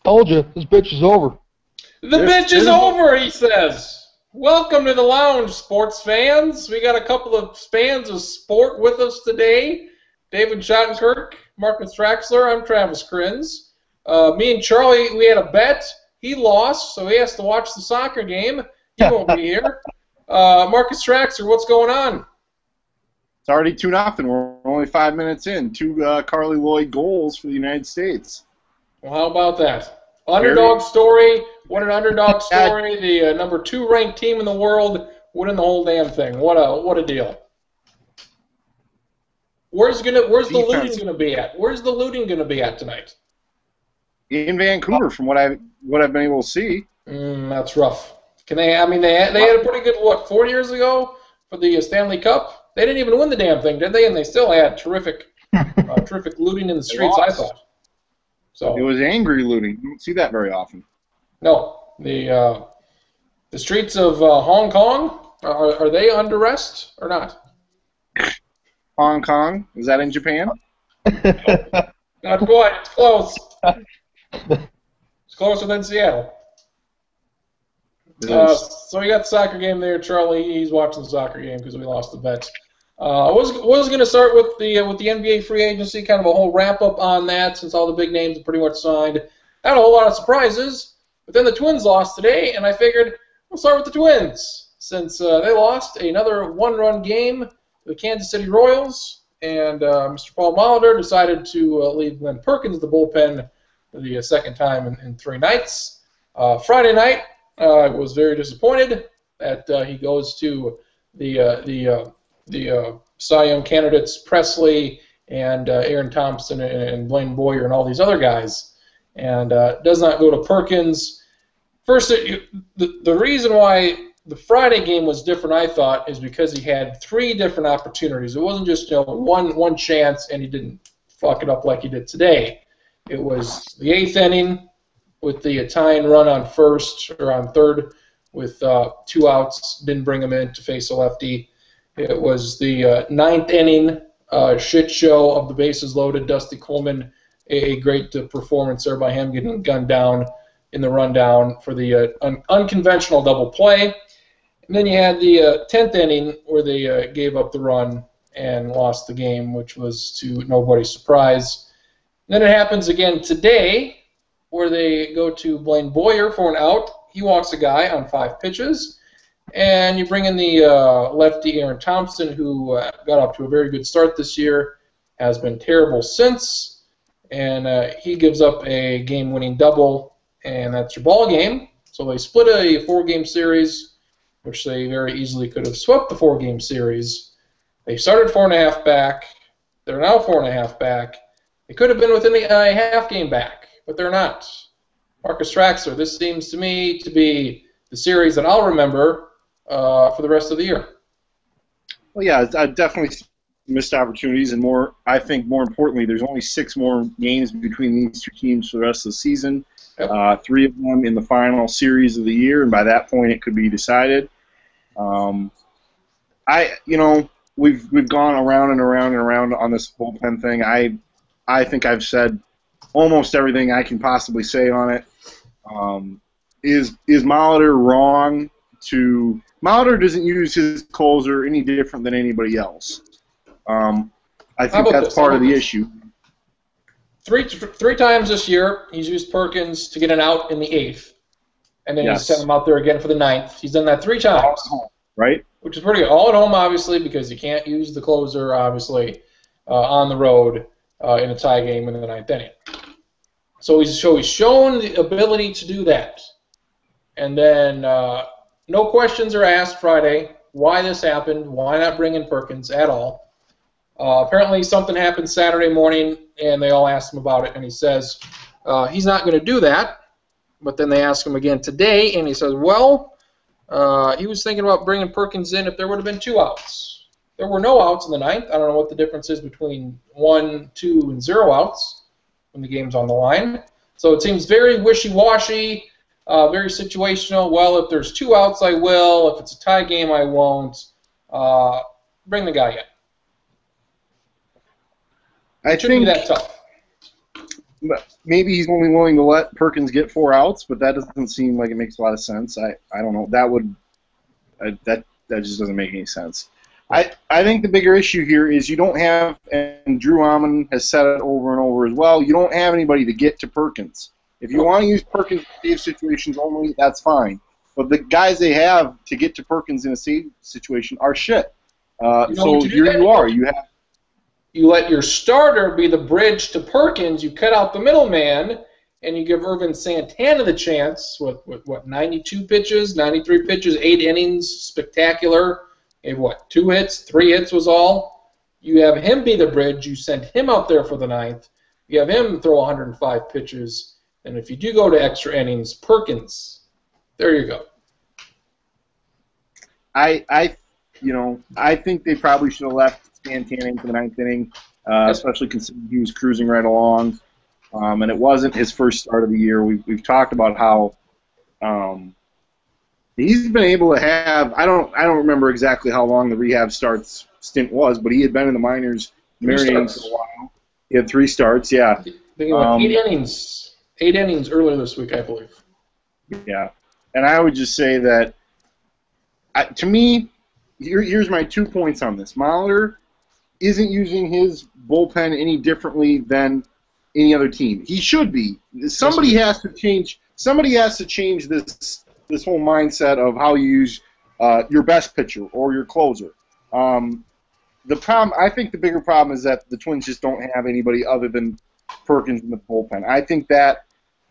Told you, this bitch is over. The bitch is over, he says. Welcome to the lounge, sports fans. We got a couple of fans of sport with us today. David Schottenkirk, Marcus Traxler, I'm Travis Kriens. Me and Charlie, we had a bet. He lost, so he has to watch the soccer game. He won't be here. Marcus Traxler, what's going on? It's already 2-0. We're only 5 minutes in. 2 Carly Lloyd goals for the United States. Well, how about that? Underdog story. What an underdog story. The number 2 ranked team in the world winning the whole damn thing. What a deal. Where's the looting gonna be at? Where's the looting gonna be at tonight? In Vancouver, from what I've been able to see. That's rough. They had a pretty good look 4 years ago for the Stanley Cup. They didn't even win the damn thing, did they? And they still had terrific looting in the streets, I thought. So it was angry looting. You don't see that very often. No, the streets of Hong Kong, are they under arrest or not? Hong Kong, is that in Japan? Not quite. It's close. It's closer than Seattle. So we got the soccer game there. Charlie, he's watching the soccer game because we lost the bet. I was going to start with the NBA free agency, kind of a whole wrap-up on that, since all the big names are pretty much signed. Not a whole lot of surprises, but then the Twins lost today, and I figured we'll start with the Twins, since they lost another one-run game to the Kansas City Royals, and Mr. Paul Molitor decided to leave Glenn Perkins the bullpen for the second time in 3 nights. Friday night, I was very disappointed that he goes to the Cy Young candidates Presley and Aaron Thompson and Blaine Boyer and all these other guys, and does not go to Perkins. First, the reason why the Friday game was different, I thought, is because he had 3 different opportunities. It wasn't just one chance and he didn't fuck it up like he did today. It was the 8th inning with the tying run on first or on third with 2 outs, didn't bring him in to face a lefty. It was the 9th inning shit show of the bases loaded. Dusty Coleman, a great performance there by him, getting gunned down in the rundown for the unconventional double play. And then you had the 10th inning where they gave up the run and lost the game, which was to nobody's surprise. And then it happens again today where they go to Blaine Boyer for an out. He walks a guy on 5 pitches. And you bring in the lefty Aaron Thompson, who got off to a very good start this year, has been terrible since, and he gives up a game-winning double, and that's your ball game. So they split a 4-game series, which they very easily could have swept the 4-game series. They started 4.5 back. They're now 4.5 back. They could have been within a half game back, but they're not. Marcus Traxler, this seems to me to be the series that I'll remember for the rest of the year. Well, yeah, I definitely missed opportunities, and I think more importantly, there's only 6 more games between these 2 teams for the rest of the season. Yep. 3 of them in the final series of the year, and by that point, it could be decided. We've gone around and around and around on this bullpen thing. I think I've said almost everything I can possibly say on it. Is Molitor wrong to? Molitor doesn't use his closer any different than anybody else. I think that's part of the issue. Three times this year, he's used Perkins to get an out in the 8th, and then he's sent him out there again for the 9th. He's done that 3 times, right? Which is pretty good. All at home, obviously, because you can't use the closer, obviously, on the road in a tie game in the 9th inning. So he's shown the ability to do that, and then no questions are asked Friday why this happened, why not bring in Perkins at all. Apparently something happened Saturday morning, and they all asked him about it, and he says he's not going to do that. But then they ask him again today, and he says, well, he was thinking about bringing Perkins in if there would have been 2 outs. There were no outs in the 9th. I don't know what the difference is between 1, 2, and 0 outs when the game's on the line. So it seems very wishy-washy, very situational. Well, if there's 2 outs, I will. If it's a tie game, I won't. Bring the guy in. It shouldn't be that tough. maybe he's only willing to let Perkins get 4 outs, but that doesn't seem like it makes a lot of sense. I don't know. That just doesn't make any sense. I think the bigger issue here is you don't have, and Drew Amon has said it over and over as well, you don't have anybody to get to Perkins. If you want to use Perkins in save situations only, that's fine. But the guys they have to get to Perkins in a save situation are shit. So here you are. You let your starter be the bridge to Perkins, you cut out the middleman, and you give Irvin Santana the chance with 92 pitches, 93 pitches, 8 innings, spectacular. Gave 2 hits, 3 hits was all. You have him be the bridge. You send him out there for the 9th. You have him throw 105 pitches. And if you do go to extra innings, Perkins, there you go. I think they probably should have left Santana into the 9th inning, especially considering he was cruising right along. And it wasn't his first start of the year. We've talked about how he's been able to have. I don't remember exactly how long the rehab stint was, but he had been in the minors marinating for a while. He had 3 starts. Yeah, I think he went 8 innings. 8 innings earlier this week, I believe. Yeah, and I would just say that to me, here's my 2 points on this. Molitor isn't using his bullpen any differently than any other team. He should be. Somebody has to change. Somebody has to change this whole mindset of how you use your best pitcher or your closer. The problem, I think, the bigger problem is that the Twins just don't have anybody other than Perkins in the bullpen. I think that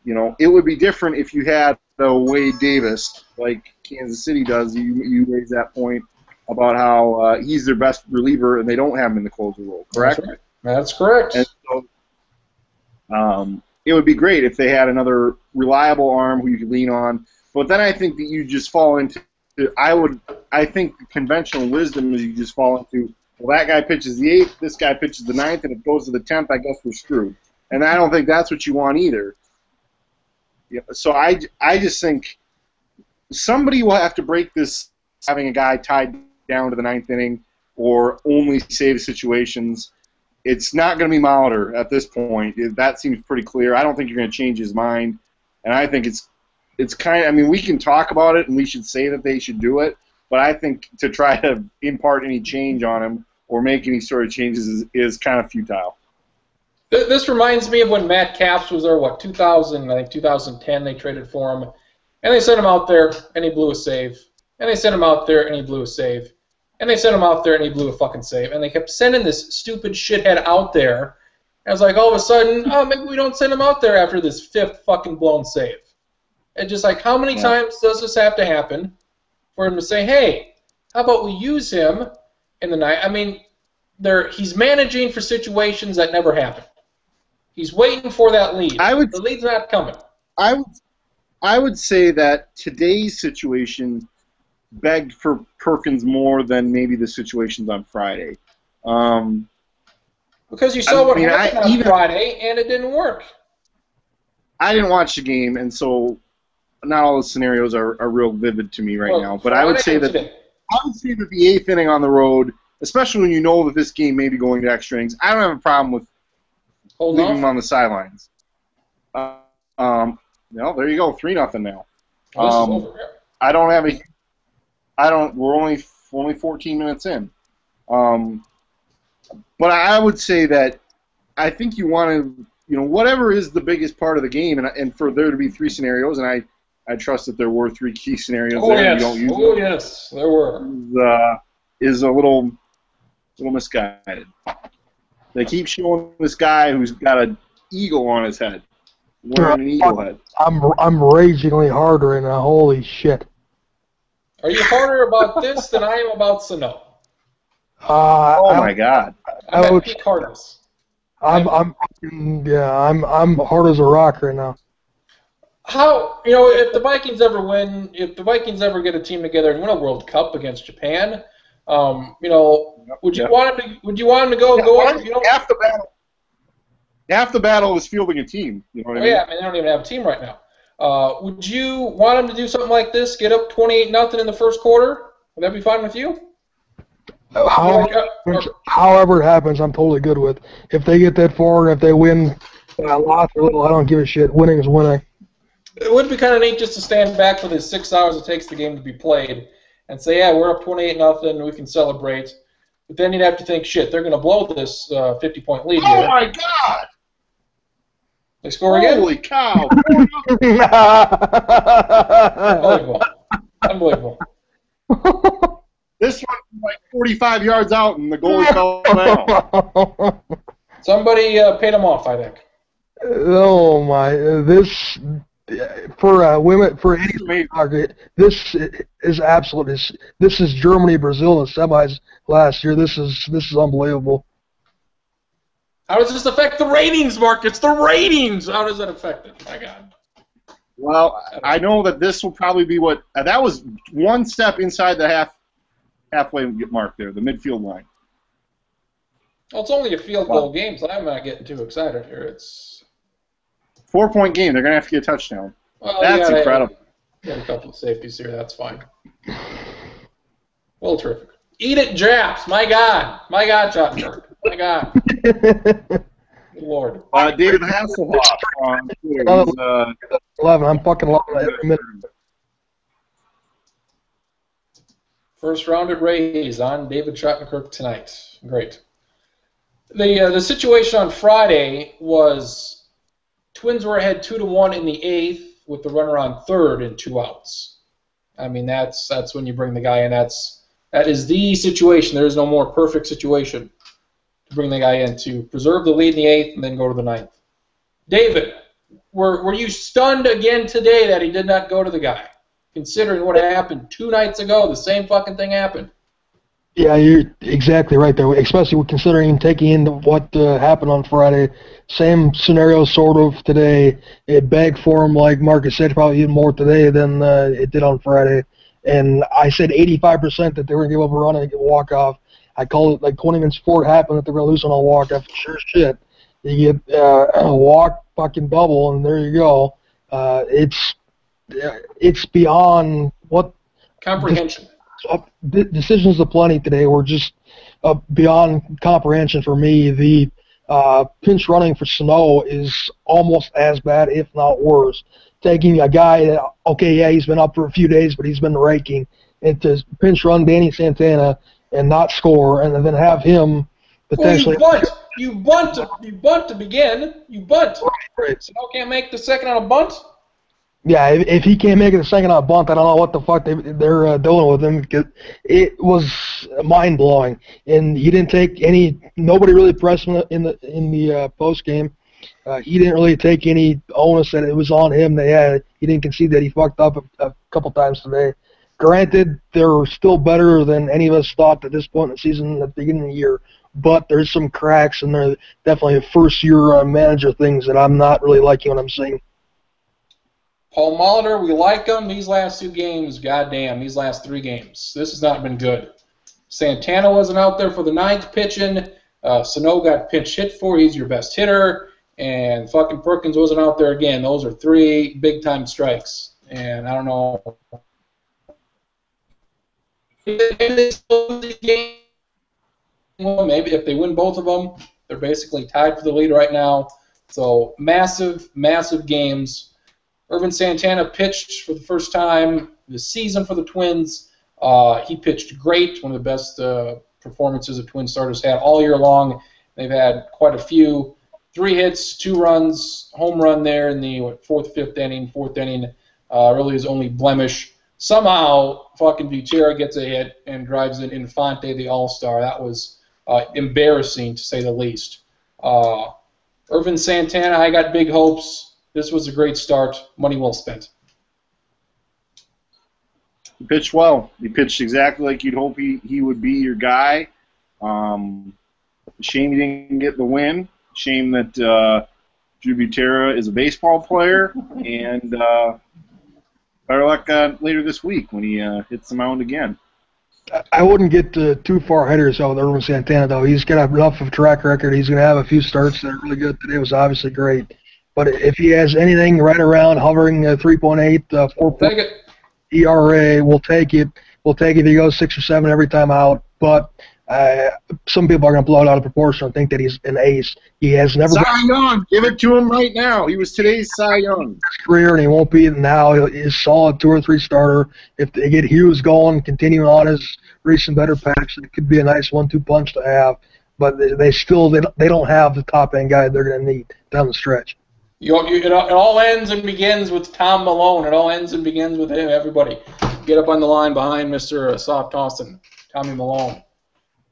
it would be different if you had Wade Davis like Kansas City does. You raise that point about how he's their best reliever and they don't have him in the closer role. Correct? That's right. That's correct. And so, it would be great if they had another reliable arm who you could lean on. But then I think that you just fall into. I think the conventional wisdom is you just fall into. Well, that guy pitches the 8th, this guy pitches the 9th, and if it goes to the 10th, I guess we're screwed. And I don't think that's what you want either. Yeah, so I just think somebody will have to break this having a guy tied down to the 9th inning or only save situations. It's not going to be Molitor at this point. That seems pretty clear. I don't think you're going to change his mind. And I think it's kind of, I mean, we can talk about it and we should say that they should do it, but I think to try to impart any change on him or make any sort of changes is kind of futile. This reminds me of when Matt Capps was there, 2000, I think 2010, they traded for him. And they sent him out there, and he blew a save. And they sent him out there, and he blew a save. And they sent him out there, and he blew a fucking save. And they kept sending this stupid shithead out there. And it's like, all of a sudden, maybe we don't send him out there after this 5th fucking blown save. And just like, how many times does this have to happen for him to say, hey, how about we use him in the night? I mean, he's managing for situations that never happen. He's waiting for that lead. The lead's not coming. I would say that today's situation begged for Perkins more than maybe the situations on Friday. Because you saw what happened on Friday, and it didn't work. I didn't watch the game, and so not all the scenarios are real vivid to me right now. But I would say that the 8th inning on the road, especially when you know that this game may be going to extra innings, I don't have a problem with leaving him on the sidelines. Well, there you go, 3-0 now. I don't have a. We're only 14 minutes in. But I would say that I think you want to, whatever is the biggest part of the game, and for there to be 3 scenarios, and I trust that there were 3 key scenarios there. Yes. You don't use them, yes, there were. Is a little misguided. They keep showing this guy who's got an eagle on his head, wearing an eagle head. I'm ragingly hard right now. Holy shit. Are you harder about this than I am about Sano? My God. I'm at peak hardness. I'm hard as a rock right now. How, if the Vikings ever win, if the Vikings ever get a team together and win a World Cup against Japan, would you want him to go on? Half the battle is fielding a team. You know what I mean? Yeah, they don't even have a team right now. Would you want him to do something like this? Get up 28-0 in the first quarter? Would that be fine with you? However it happens, I'm totally good with. If they get that far and if they win By a lot or little, I don't give a shit. Winning is winning. It would be kind of neat just to stand back for the 6 hours it takes the game to be played and say, yeah, we're up 28-0, we can celebrate. But then you'd have to think, shit, they're going to blow this 50-point lead here. Oh, my God! They score again? Holy cow! Unbelievable. This one was like 45 yards out, and the goalie fell down. Somebody paid him off, I think. Oh my! This for women for any soccer, this is absolute. This is Germany, Brazil in the semis last year. This is unbelievable. How does this affect the ratings, Mark? It's the ratings. How does that affect it? My God. Well, I know that this will probably be what that was one step inside the halfway mark there, the midfield line. Well, it's only a field goal game, so I'm not getting too excited here. It's 4-point game. They're gonna have to get a touchdown. well, That's incredible. Get a couple of safeties here. That's fine. Well, terrific. Eat it, Japs. My God, Schottenberg. My God. Good Lord. David Hasselhoff on Twitter. He's, 11. I'm fucking loving it every minute. First round at Rays on David Schottenkirk tonight. Great. The situation on Friday was Twins were ahead 2-1 in the 8th with the runner on third and 2 outs. I mean, that's when you bring the guy in. That is the situation. There is no more perfect situation to bring the guy in to preserve the lead in the 8th and then go to the 9th. David, were you stunned again today that he did not go to the guy? Considering what happened 2 nights ago, the same fucking thing happened. Yeah, you're exactly right there, especially considering taking into what happened on Friday. Same scenario sort of today. It begged for him, like Marcus said, probably even more today than it did on Friday. And I said 85% that they were going to give up a run and get a walk-off. I called it like 20 minutes before it happened that they were going to lose on a walk-off. Sure as shit. You get a walk fucking double, and there you go. It's beyond what comprehension. Decisions aplenty today were just beyond comprehension for me. The pinch running for Sano is almost as bad, if not worse. Taking a guy that, okay, yeah, he's been up for a few days, but he's been raking, and to pinch run Danny Santana and not score, and then have him potentially. Well, you bunt to begin. You bunt. Right. Sano can't make the second on a bunt. Yeah, if he can't make it a second on a bunt, I don't know what the fuck they're doing with him, because it was mind blowing. And he didn't take any. Nobody really pressed him in the post game. He didn't really take any onus that it was on him. He didn't concede that he fucked up a couple times today. Granted, they're still better than any of us thought at this point in the season at the beginning of the year. But there's some cracks, and they're definitely first-year manager things that I'm not really liking what I'm seeing. Paul Molitor, we like him. These last 2 games, goddamn, these last 3 games, this has not been good. Santana wasn't out there for the 9th pitching. Sano got pinch hit for. He's your best hitter. And fucking Perkins wasn't out there again. Those are 3 big-time strikes. And I don't know. Well, maybe if they win both of them, they're basically tied for the lead right now. So massive, massive games. Irvin Santana pitched for the first time this season for the Twins. He pitched great, one of the best performances the Twins starters had all year long. They've had quite a few. 3 hits, 2 runs, home run there in the 4th, 5th inning, 4th inning. Really his only blemish. Somehow, fucking Butera gets a hit and drives in Infante, the All-Star. That was embarrassing, to say the least. Irvin Santana, I got big hopes. This was a great start. Money well spent. He pitched well. He pitched exactly like you'd hope he would be your guy. Shame he didn't get the win. Shame that Drew Butera is a baseball player. And better luck later this week when he hits the mound again. I wouldn't get too far ahead of yourself with Irvin Santana, though. He's got enough of a track record. He's going to have a few starts that are really good. Today was obviously great. But if he has anything right around hovering 3.8, 4.0 ERA, we'll take it. We'll take it if he goes 6 or 7 every time out. But Some people are going to blow it out of proportion and think that he's an ace. He has never Cy Young. Give it to him right now. He was today's Cy Young. his career, and he won't be now. He's solid 2 or 3 starter. If they get Hughes going, continuing on his recent better patch, it could be a nice 1-2 punch to have. But they don't have the top end guy they're going to need down the stretch. It all ends and begins with Tom Malone. It all ends and begins with him. Everybody, get up on the line behind Mr. Soft Austin, Tommy Malone.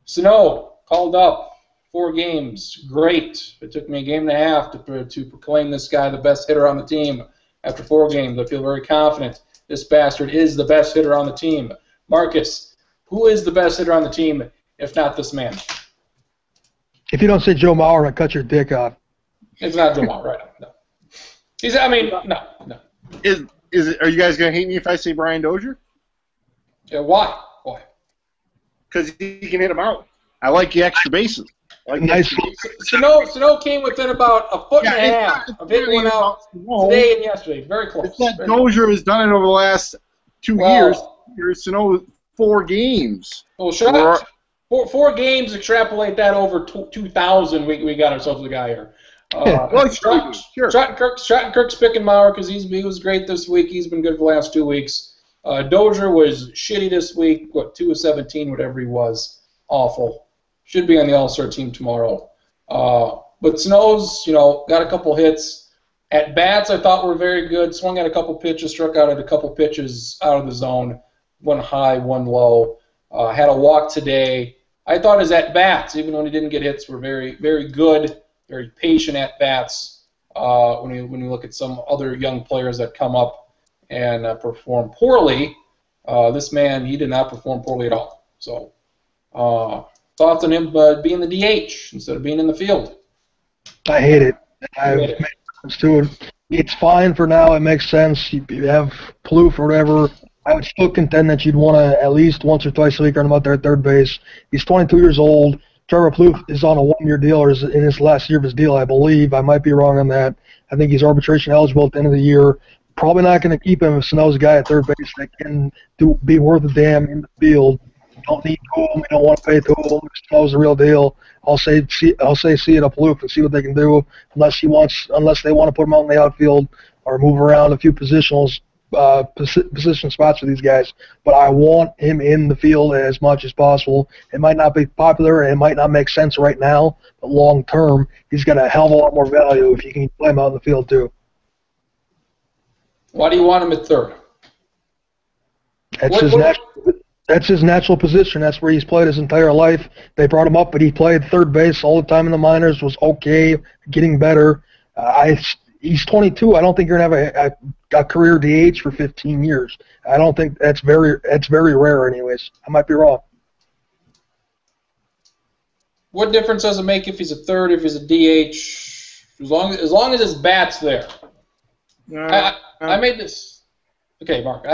Sano called up 4 games. Great. It took me a game and a half to proclaim this guy the best hitter on the team. After 4 games, I feel very confident this bastard is the best hitter on the team. Marcus, who is the best hitter on the team, if not this man? If you don't say Joe Mauer, I'll cut your dick off. It's not Joe Mauer, right? No. No. Are you guys going to hate me if I say Brian Dozier? Yeah, why? Because he can hit them out. I like the extra bases. Nice. Sano came within about a foot and a half of hitting one out today and yesterday. Very close. It's that Dozier has done it over the last 2 years. Sano 4 games. Well, shut up. 4 games, extrapolate that over 2,000, we got ourselves a guy here. Stratton-Kirk's picking Mauer because he was great this week. He's been good for the last 2 weeks. Dozier was shitty this week. 2 of 17, whatever he was. Awful. Should be on the All-Star team tomorrow. But Sano's, got a couple hits. At bats, I thought were very good. Swung at a couple pitches, struck out at a couple pitches out of the zone. 1 high, 1 low. Had a walk today. I thought his at bats, even when he didn't get hits, were very, very good. Very patient at bats. When you look at some other young players that come up and perform poorly, this man, he did not perform poorly at all. So thoughts on him being the DH instead of being in the field? I hate it. I've made sense to it. It's fine for now. It makes sense. You have Plouffe or whatever. I would still contend that you'd want to at least once or twice a week run him out there at third base. He's 22 years old. Trevor Plouffe is on a 1-year deal, or is in his last year of his deal, I believe. I might be wrong on that. I think he's arbitration eligible at the end of the year. Probably not going to keep him if Sano's a guy at third base that can be worth a damn in the field. Don't need Tool. We don't want to pay Tool. Sano's the real deal. I'll say see it up Plouffe and see what they can do. Unless they want to put him out in the outfield or move around a few position spots for these guys, but I want him in the field as much as possible. It might not be popular and it might not make sense right now, but long term, he's got a hell of a lot more value if you can play him out in the field too. Why do you want him at third? That's his natural position. That's where he's played his entire life. They brought him up, but he played third base all the time in the minors, was okay, getting better. He's 22. I don't think you're going to have a career DH for 15 years. I don't think that's very rare anyways. I might be wrong. What difference does it make if he's a third, if he's a DH? As long as his bat's there. I made this. Okay, Mark.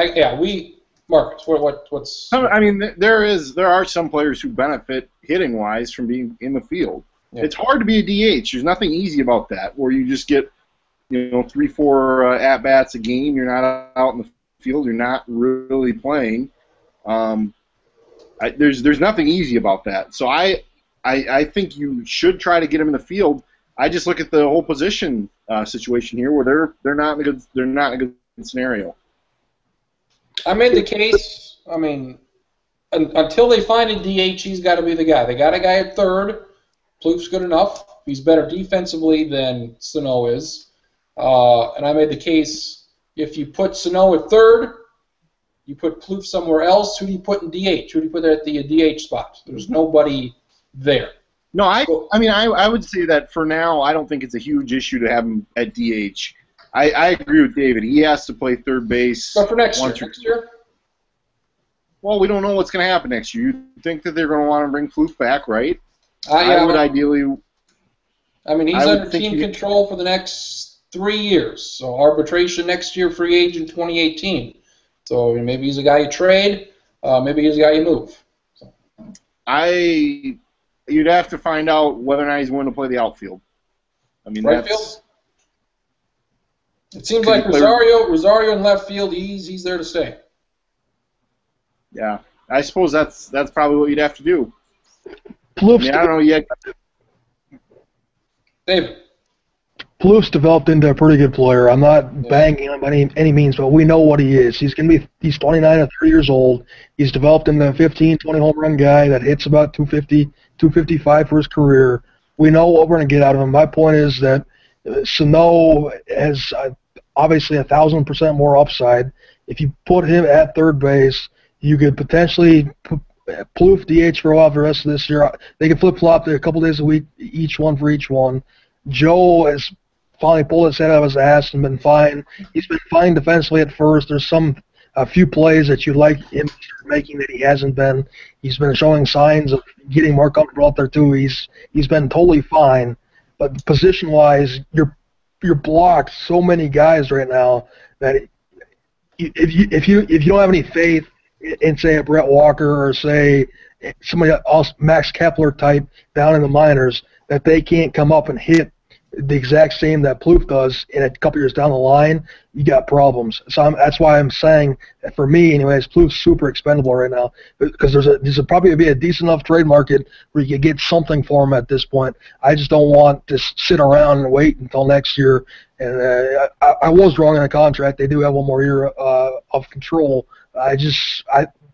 Marcus, what's? I mean, there are some players who benefit hitting wise from being in the field. Yeah. It's hard to be a DH. There's nothing easy about that, where you just get 3-4 at bats a game. You're not out in the field. You're not really playing. There's nothing easy about that. So I think you should try to get him in the field. I just look at the whole position situation here, where they're not in a good scenario. I made the case. I mean, until they find a DH, he's got to be the guy. They got a guy at third. Plouffe's good enough. He's better defensively than Sano is. And I made the case, if you put Sano at third, you put Plouffe somewhere else, who do you put in DH? Who do you put at the DH spot? There's nobody there. No, I would say that for now, I don't think it's a huge issue to have him at DH. I agree with David. He has to play third base. But for next year? Well, we don't know what's going to happen next year. You think that they're going to want to bring Plouffe back, right? Yeah, I would ideally. I mean, he's under team control for the next 3 years. So arbitration next year, free agent 2018. So maybe he's a guy you trade. Maybe he's a guy you move. So. You'd have to find out whether or not he's willing to play the outfield. I mean, right field? It seems like Rosario in left field, he's there to stay. Yeah, I suppose that's probably what you'd have to do. Plouffe, I don't know yet. David. Plouffe's developed into a pretty good player. I'm not banging him by any means, but we know what he is. He's 29 or 30 years old. He's developed into a 15, 20 home run guy that hits about 250, 255 for his career. We know what we're going to get out of him. My point is that Sano has obviously 1,000% more upside. If you put him at third base, you could potentially Plouffe DH for a while for the rest of this year. They can flip-flop a couple days a week, each one. Joe has finally pulled his head out of his ass and been fine. He's been fine defensively at first. There's a few plays that you'd like him to start making that he hasn't been. He's been showing signs of getting more comfortable out there too. He's been totally fine. But position-wise, you're blocked so many guys right now that if you don't have any faith in, say, a Brett Walker or say somebody else, Max Kepler type down in the minors, that they can't come up and hit the exact same that Plouffe does in a couple years down the line, you got problems. So that's why I'm saying that for me, anyways, Plouffe's super expendable right now because there's probably be a decent enough trade market where you can get something for him at this point. I just don't want to sit around and wait until next year. And I was wrong in the contract. They do have one more year of control.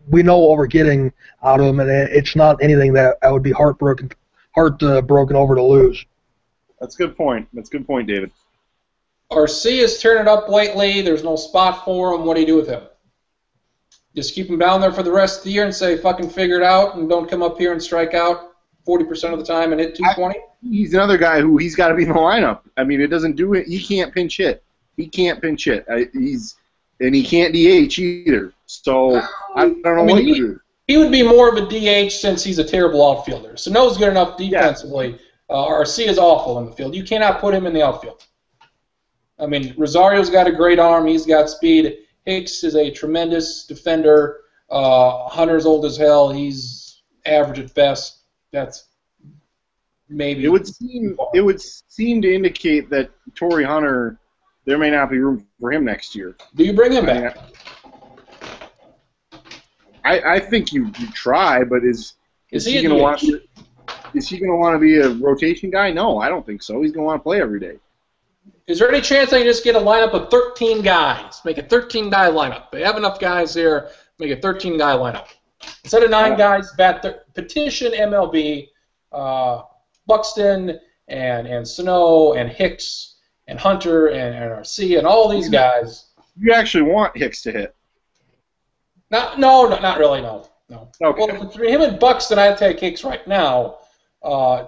We know what we're getting out of him, and it's not anything that I would be heartbroken over to lose. That's a good point. David. RC is turning up lately. There's no spot for him. What do you do with him? Just keep him down there for the rest of the year and say, fucking figure it out, and don't come up here and strike out 40% of the time and hit 220? He's another guy who he's got to be in the lineup. I mean, it doesn't do it. He can't pinch hit. And he can't DH either. So I don't know what to do. He would be more of a DH since he's a terrible outfielder. Sano's good enough defensively. RC is awful in the field. You cannot put him in the outfield. I mean, Rosario's got a great arm. He's got speed. Hicks is a tremendous defender. Hunter's old as hell. He's average at best. That's maybe. It would seem to indicate that Torrey Hunter, there may not be room for him next year. Do you bring him back? I think you try, but is he going to want? Is he going to want to be a rotation guy? No, I don't think so. He's going to want to play every day. Is there any chance I can just get a lineup of 13 guys? Make a 13-guy lineup. They have enough guys here. Make a 13-guy lineup. Instead of 9 guys, petition MLB, Buxton and Sano and Hicks and Hunter and RC and all these guys. You actually want Hicks to hit? No, not really, no. Okay. Well, between him and Buxton, I'd take Hicks right now.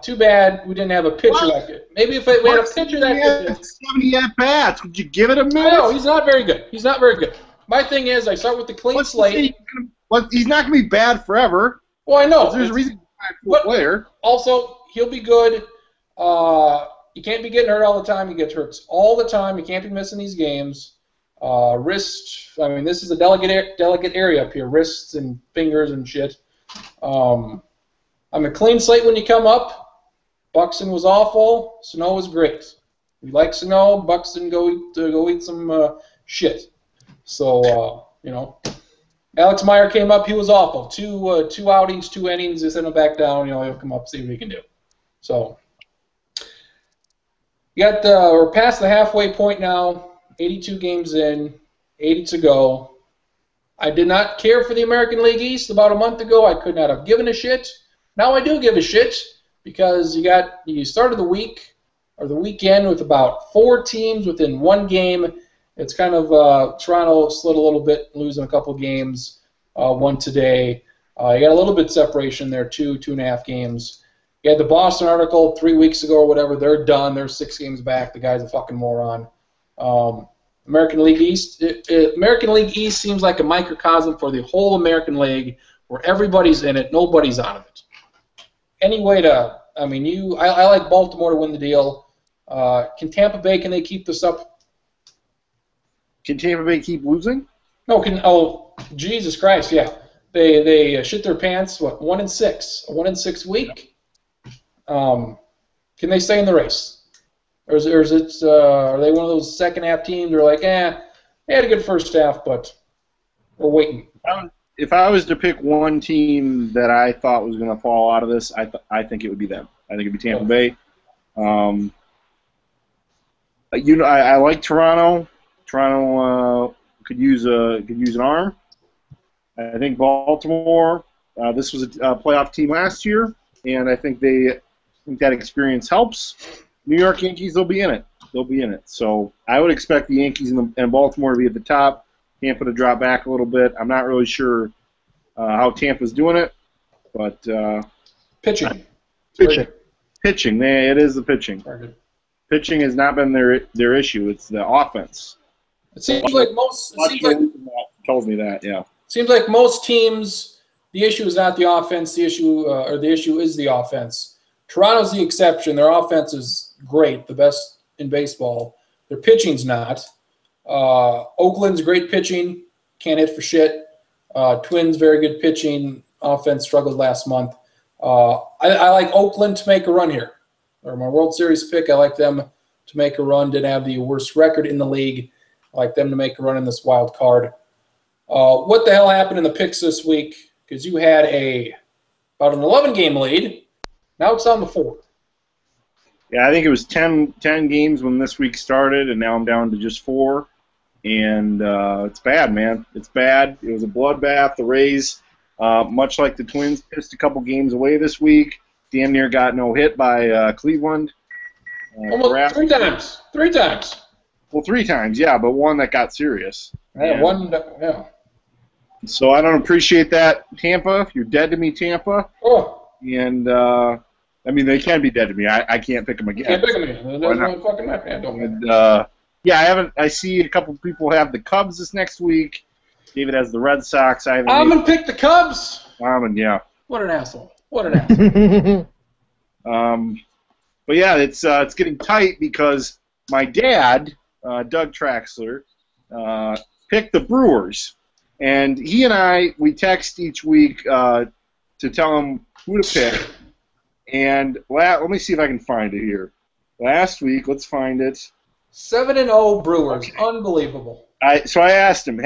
Too bad we didn't have a pitcher like it. Maybe if we had a pitcher that could 70 at-bats, would you give it a minute? No, he's not very good. My thing is, I start with the clean slate. He's not going to be bad forever. Well, I know. There's a reason for a player. Also, he'll be good. You can't be getting hurt all the time. He gets hurt all the time. You can't be missing these games. Wrist, I mean, this is a delicate area up here. Wrists and fingers and shit. I'm a clean slate when you come up. Buxton was awful. Sano was great. We like Sano. Buxton go eat some shit. So Alex Meyer came up. He was awful. Two outings, 2 innings. They sent him back down. He'll come up, see what he can do. So we're past the halfway point now. 82 games in, 80 to go. I did not care for the American League East about a month ago. I could not have given a shit. Now I do give a shit because you started the week or the weekend with about 4 teams within 1 game. It's kind of Toronto slid a little bit, losing a couple games. One today. You got a little bit separation there, 2.5 games. You had the Boston article 3 weeks ago or whatever. They're done. They're 6 games back. The guy's a fucking moron. American League East. American League East seems like a microcosm for the whole American League, where everybody's in it, nobody's out of it. I like Baltimore to win the deal. Can Tampa Bay? Can they keep this up? Can Tampa Bay keep losing? No. Jesus Christ! Yeah, they shit their pants. 1-6? A 1-6 week. Can they stay in the race? Or is it? Are they one of those second half teams? They're like, they had a good first half, but we're waiting. if I was to pick one team that I thought was going to fall out of this, I think it would be them. I think it'd be Tampa Bay. I like Toronto. Toronto could use an arm. I think Baltimore. This was a playoff team last year, and I think that experience helps. New York Yankees, they'll be in it. They'll be in it. So I would expect the Yankees and Baltimore to be at the top. Tampa to drop back a little bit. I'm not really sure how Tampa's doing it, but pitching. Pitching. It is the pitching. Pitching has not been their issue. It's the offense. It seems like most. It seems like tells me that. Yeah. Seems like most teams, the issue is not the offense. The issue is the offense. Toronto's the exception. Their offense is great, the best in baseball. Their pitching's not. Oakland's great pitching, can't hit for shit. Twins, very good pitching. Offense struggled last month. I like Oakland to make a run here. They're my World Series pick. I like them to make a run. Didn't have the worst record in the league. I like them to make a run in this wild card. What the hell happened in the picks this week? Because you had about an 11-game lead. Now it's down to 4. Yeah, I think it was 10 games when this week started, and now I'm down to just 4. And it's bad, man. It's bad. It was a bloodbath. The Rays, much like the Twins, pissed a couple games away this week. Damn near got no hit by Cleveland. Almost 3 times. 3 times. Well, 3 times, yeah, but one that got serious. Yeah. So I don't appreciate that, Tampa. You're dead to me, Tampa. Oh. And, I mean, they can be dead to me. I can't pick them again. Can't pick them again. I see a couple people have the Cubs this next week. David has the Red Sox. I'm going to pick the Cubs. Yeah. What an asshole. What an asshole. But, yeah, it's getting tight because my dad, Doug Traxler, picked the Brewers. And he and we text each week to tell him who to pick. And let me see if I can find it here. Last week, let's find it. 7-0 Brewers. Okay. Unbelievable. So I asked him,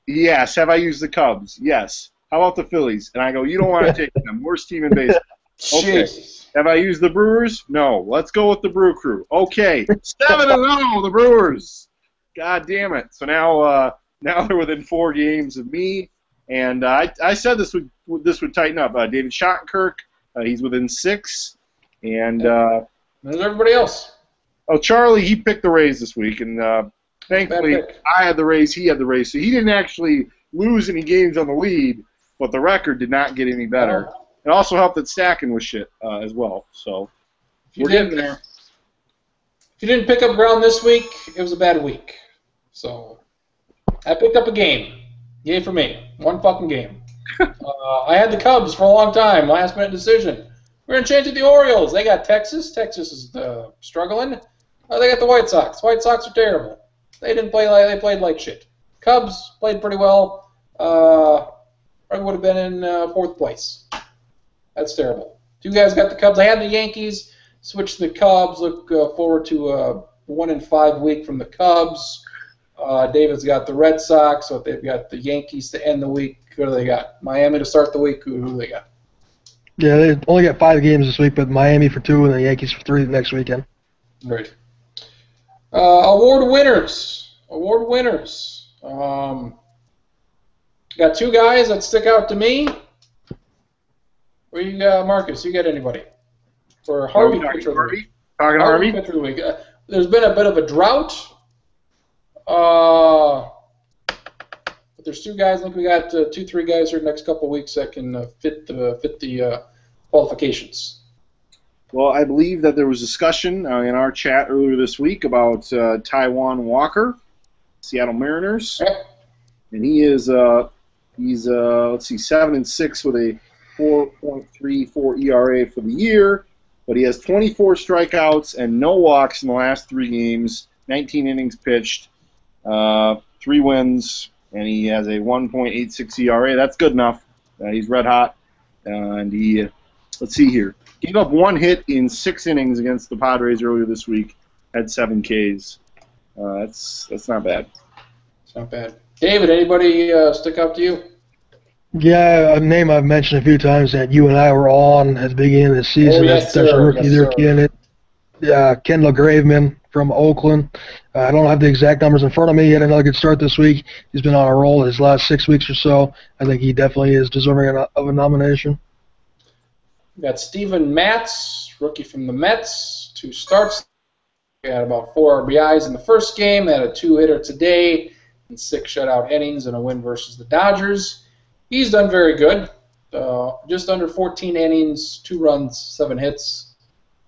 yes, have I used the Cubs? Yes. How about the Phillies? And I go, you don't want to take them. Worst team in baseball. Okay. Jeez. Have I used the Brewers? No. Let's go with the Brew Crew. Okay. 7-0, the Brewers. God damn it. So now they're within 4 games of me. And I said this would tighten up. David Schottenkirk, he's within 6. And there's everybody else. Oh, Charlie, he picked the Rays this week, and thankfully I had the Rays, he had the Rays. So he didn't actually lose any games on the lead, but the record did not get any better. It also helped that stacking was shit as well. So we're getting there. If you didn't pick up ground this week, it was a bad week. So I picked up a game. Yay for me. 1 fucking game. I had the Cubs for a long time. Last minute decision. We're going to change it to the Orioles. They got Texas. Texas is struggling. They got the White Sox. White Sox are terrible. They didn't play they played like shit. Cubs played pretty well. I would have been in 4th place. That's terrible. 2 guys got the Cubs. I had the Yankees. Switched to the Cubs. Look forward to a 1-5 week from the Cubs. David's got the Red Sox, so they've got the Yankees to end the week. Who do they got? Miami to start the week. Who do they got? Yeah, they only got 5 games this week, but Miami for 2 and the Yankees for 3 next weekend. Great. Award winners. Got 2 guys that stick out to me. Where you got, Marcus? You got anybody? For Harvey Pitcher of the week. Talking Harvey? Pitcher of the week. There's been a bit of a drought. But there's 2 guys. I think we got 2-3 guys here next couple of weeks that can fit the qualifications. Well, I believe that there was discussion in our chat earlier this week about Taijuan Walker, Seattle Mariners, and he is he's 7-6 with a 4.34 ERA for the year, but he has 24 strikeouts and no walks in the last 3 games, 19 innings pitched, 3 wins, and he has a 1.86 ERA. That's good enough. He's red hot, and he, let's see here, gave up 1 hit in 6 innings against the Padres earlier this week, had 7 Ks. That's not bad. It's not bad. David, anybody stick out to you? Yeah, a name I've mentioned a few times that you and I were on at the beginning of the season. yes, That's potential sir. rookie Yes, there, sir. Kendall Graveman from Oakland. I don't have the exact numbers in front of me. He had another good start this week. He's been on a roll his last 6 weeks or so. I think he definitely is deserving of a nomination. We got Steven Matz, rookie from the Mets, 2 starts. He had about 4 RBIs in the first game, had a 2-hitter today, and 6 shutout innings in a win versus the Dodgers. He's done very good. Just under 14 innings, 2 runs, 7 hits.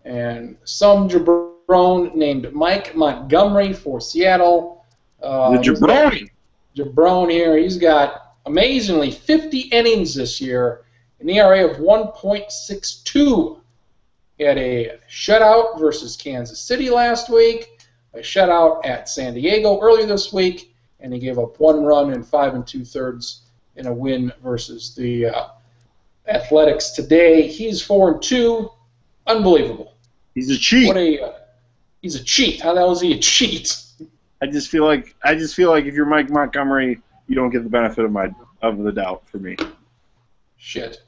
And some jabron named Mike Montgomery for Seattle. The jabroni. Jabron here, he's got amazingly 50 innings this year, an ERA of 1.62. He had a shutout versus Kansas City last week, a shutout at San Diego earlier this week, and he gave up 1 run in 5 2/3 in a win versus the Athletics today. He's 4-2. Unbelievable. He's a cheat. He's a cheat. How the hell is he a cheat? I just feel like if you're Mike Montgomery, you don't get the benefit of the doubt for me. Shit.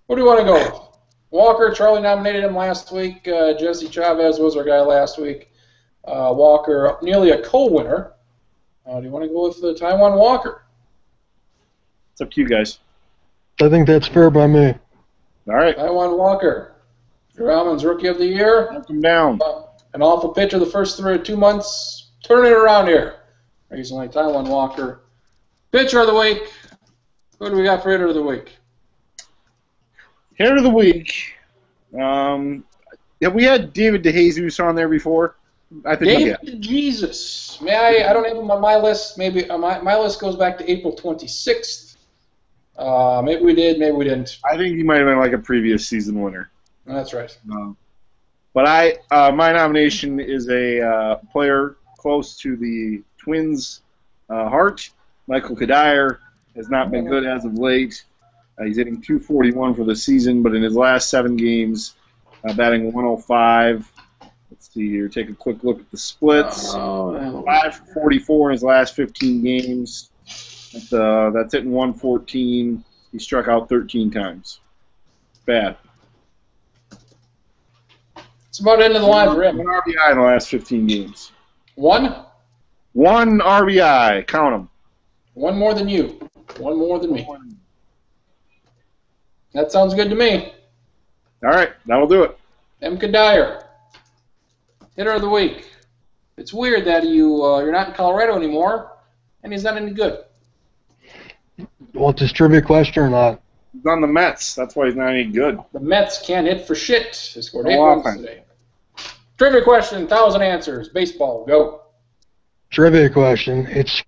What do you want to go with? Walker, Charlie nominated him last week. Jesse Chavez was our guy last week. Walker, nearly a co-winner. Do you want to go with the Taiwan Walker? It's up to you guys. I think that's fair by me. All right. Taiwan Walker. Drew Almon's Rookie of the Year. Knock him down. An awful pitcher the first 2 months. Turning it around here. Recently, Taiwan Walker. Pitcher of the week. Who do we got for hitter of the week? Hitter of the week. Have we had David DeJesus on there before? I think David Jesus. I don't have him on my list. Maybe my list goes back to April 26th. Maybe we did, maybe we didn't. I think he might have been like a previous season winner. That's right. But my nomination is a player close to the Twins' heart. Michael Kadire has not been good as of late. He's hitting .241 for the season, but in his last 7 games, batting .105. Let's see here. Take a quick look at the splits. 5 for 44 in his last 15 games. That's hitting .114. He struck out 13 times. Bad. It's about end of the line for him. 1 RBI in the last 15 games. 1? 1 RBI. Count them. 1 more than you. 1 more than me. That sounds good to me. All right. That'll do it. M. Kadire. Hitter of the week. It's weird that you're not in Colorado anymore, and he's not any good. You want this trivia question or not? He's on the Mets. That's why he's not any good. The Mets can't hit for shit. They scored 8 No runs offense. today. Trivia question, 1,000 answers. Baseball, go. Trivia question. It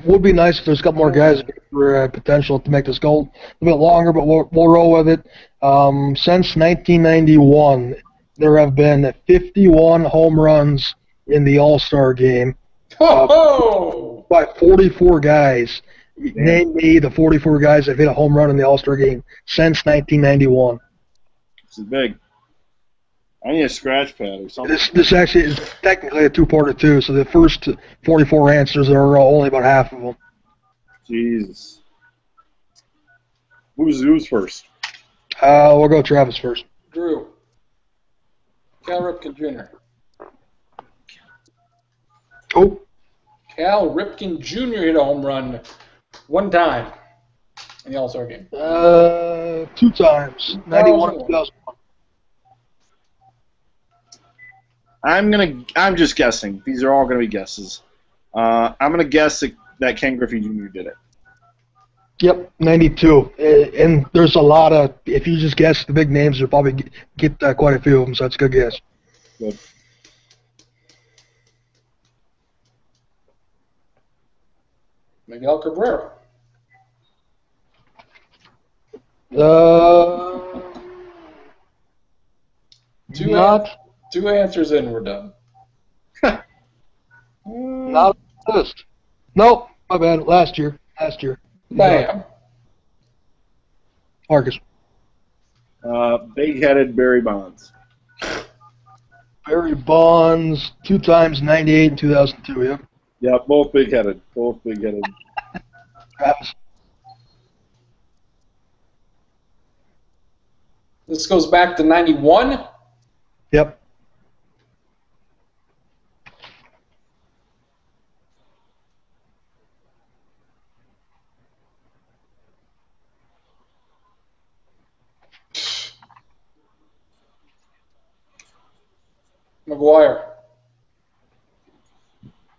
would be nice if there's a couple more guys for potential to make this go a little bit longer, but we'll roll with it. Since 1991, there have been 51 home runs in the All-Star game by 44 guys. Name me the 44 guys that hit a home run in the All-Star game since 1991. This is big. I need a scratch pad or something. This actually is technically a two-parter too, so the first 44 answers are only about half of them. Jesus. Who's first? We'll go Travis first. Drew. Cal Ripken Jr. Oh. Cal Ripken Jr. hit a home run 1 time in the All-Star game. 2 times. 91 and 2001. I'm just guessing. These are all gonna be guesses. I'm gonna guess that Ken Griffey Jr. did it. Yep, 92. And there's a lot of, if you just guess the big names, you'll probably get quite a few of them, so that's a good guess. Good. Miguel Cabrera. Two answers in, we're done. Not on the list. Nope, my bad. Last year. Bam. Marcus. Big-headed Barry Bonds. Barry Bonds, 2 times, 98 and 2002, yeah? Yeah, both big-headed. Travis. This goes back to 91. Yep. McGuire.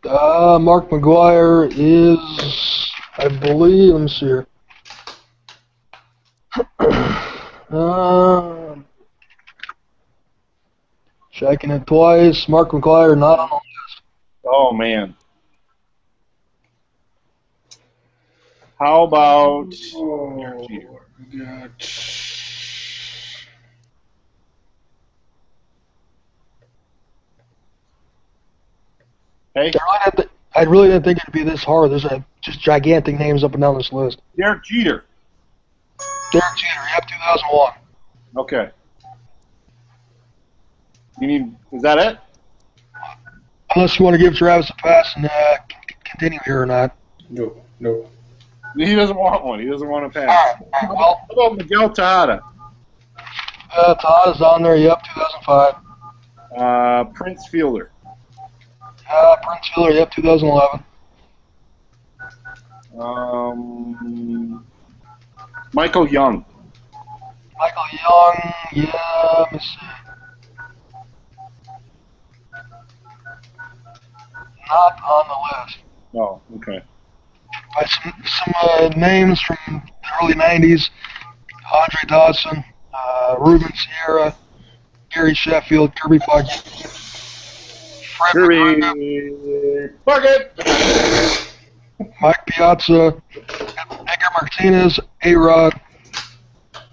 Mark McGuire is, I believe, let me see here. Checking it twice. Mark McGuire not on the list. Oh, man. How about... Oh, God. Hey, I really didn't think it'd be this hard. There's just gigantic names up and down this list. Derek Jeter. Derek Jeter, yep, 2001. Okay. You need... Is that it? Unless you want to give Travis a pass and continue here or not. No, no. He doesn't want one. He doesn't want to pass. All right, well, How about Miguel Tejada? Todd is on there, yep, 2005. Prince Fielder. Prince Fielder, yep, 2011. Michael Young. Michael Young, yeah, let me see. Not on the list. Oh, okay. Some names from the early 90s. Andre Dawson, Ruben Sierra, Gary Sheffield, Kirby Puckett, Fred McGregor, Bucket! Mike Piazza, Edgar Martinez, A-Rod,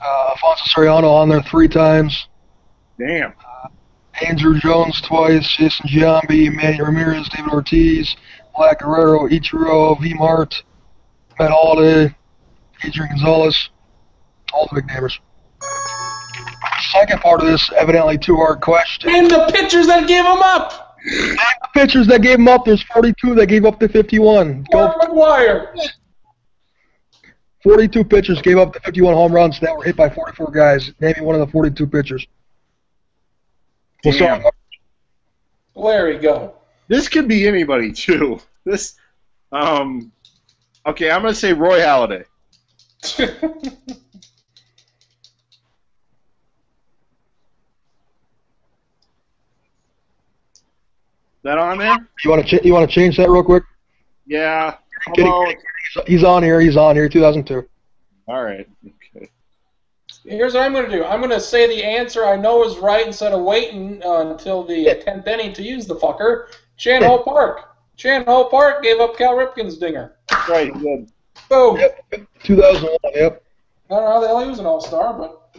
Alfonso Soriano on there 3 times. Damn. Andrew Jones twice, Jason Giambi, Manny Ramirez, David Ortiz, Black Guerrero, Ichiro, V. Mart, Matt Holliday, Adrian Gonzalez, all the big namers. Second part of this, evidently 2 hard question. And the pitchers that gave him up. The pitchers that gave him up, there's 42 that gave up to 51. Mark McGuire. 42 pitchers gave up the 51 home runs that were hit by 44 guys. Name me one of the 42 pitchers. We'll start with Larry, go. This could be anybody, too. This, okay, I'm going to say Roy Halladay. That on there? You want to change that real quick? Yeah. How about... He's on here. He's on here. 2002. All right. Okay. Here's what I'm going to do. I'm going to say the answer I know is right instead of waiting until the 10th inning to use the fucker. Chan-Ho Park. Chan-Ho Park gave up Cal Ripken's dinger. Right. Good. Boom. Yep. 2001. Yep. I don't know how the hell he was an all-star, but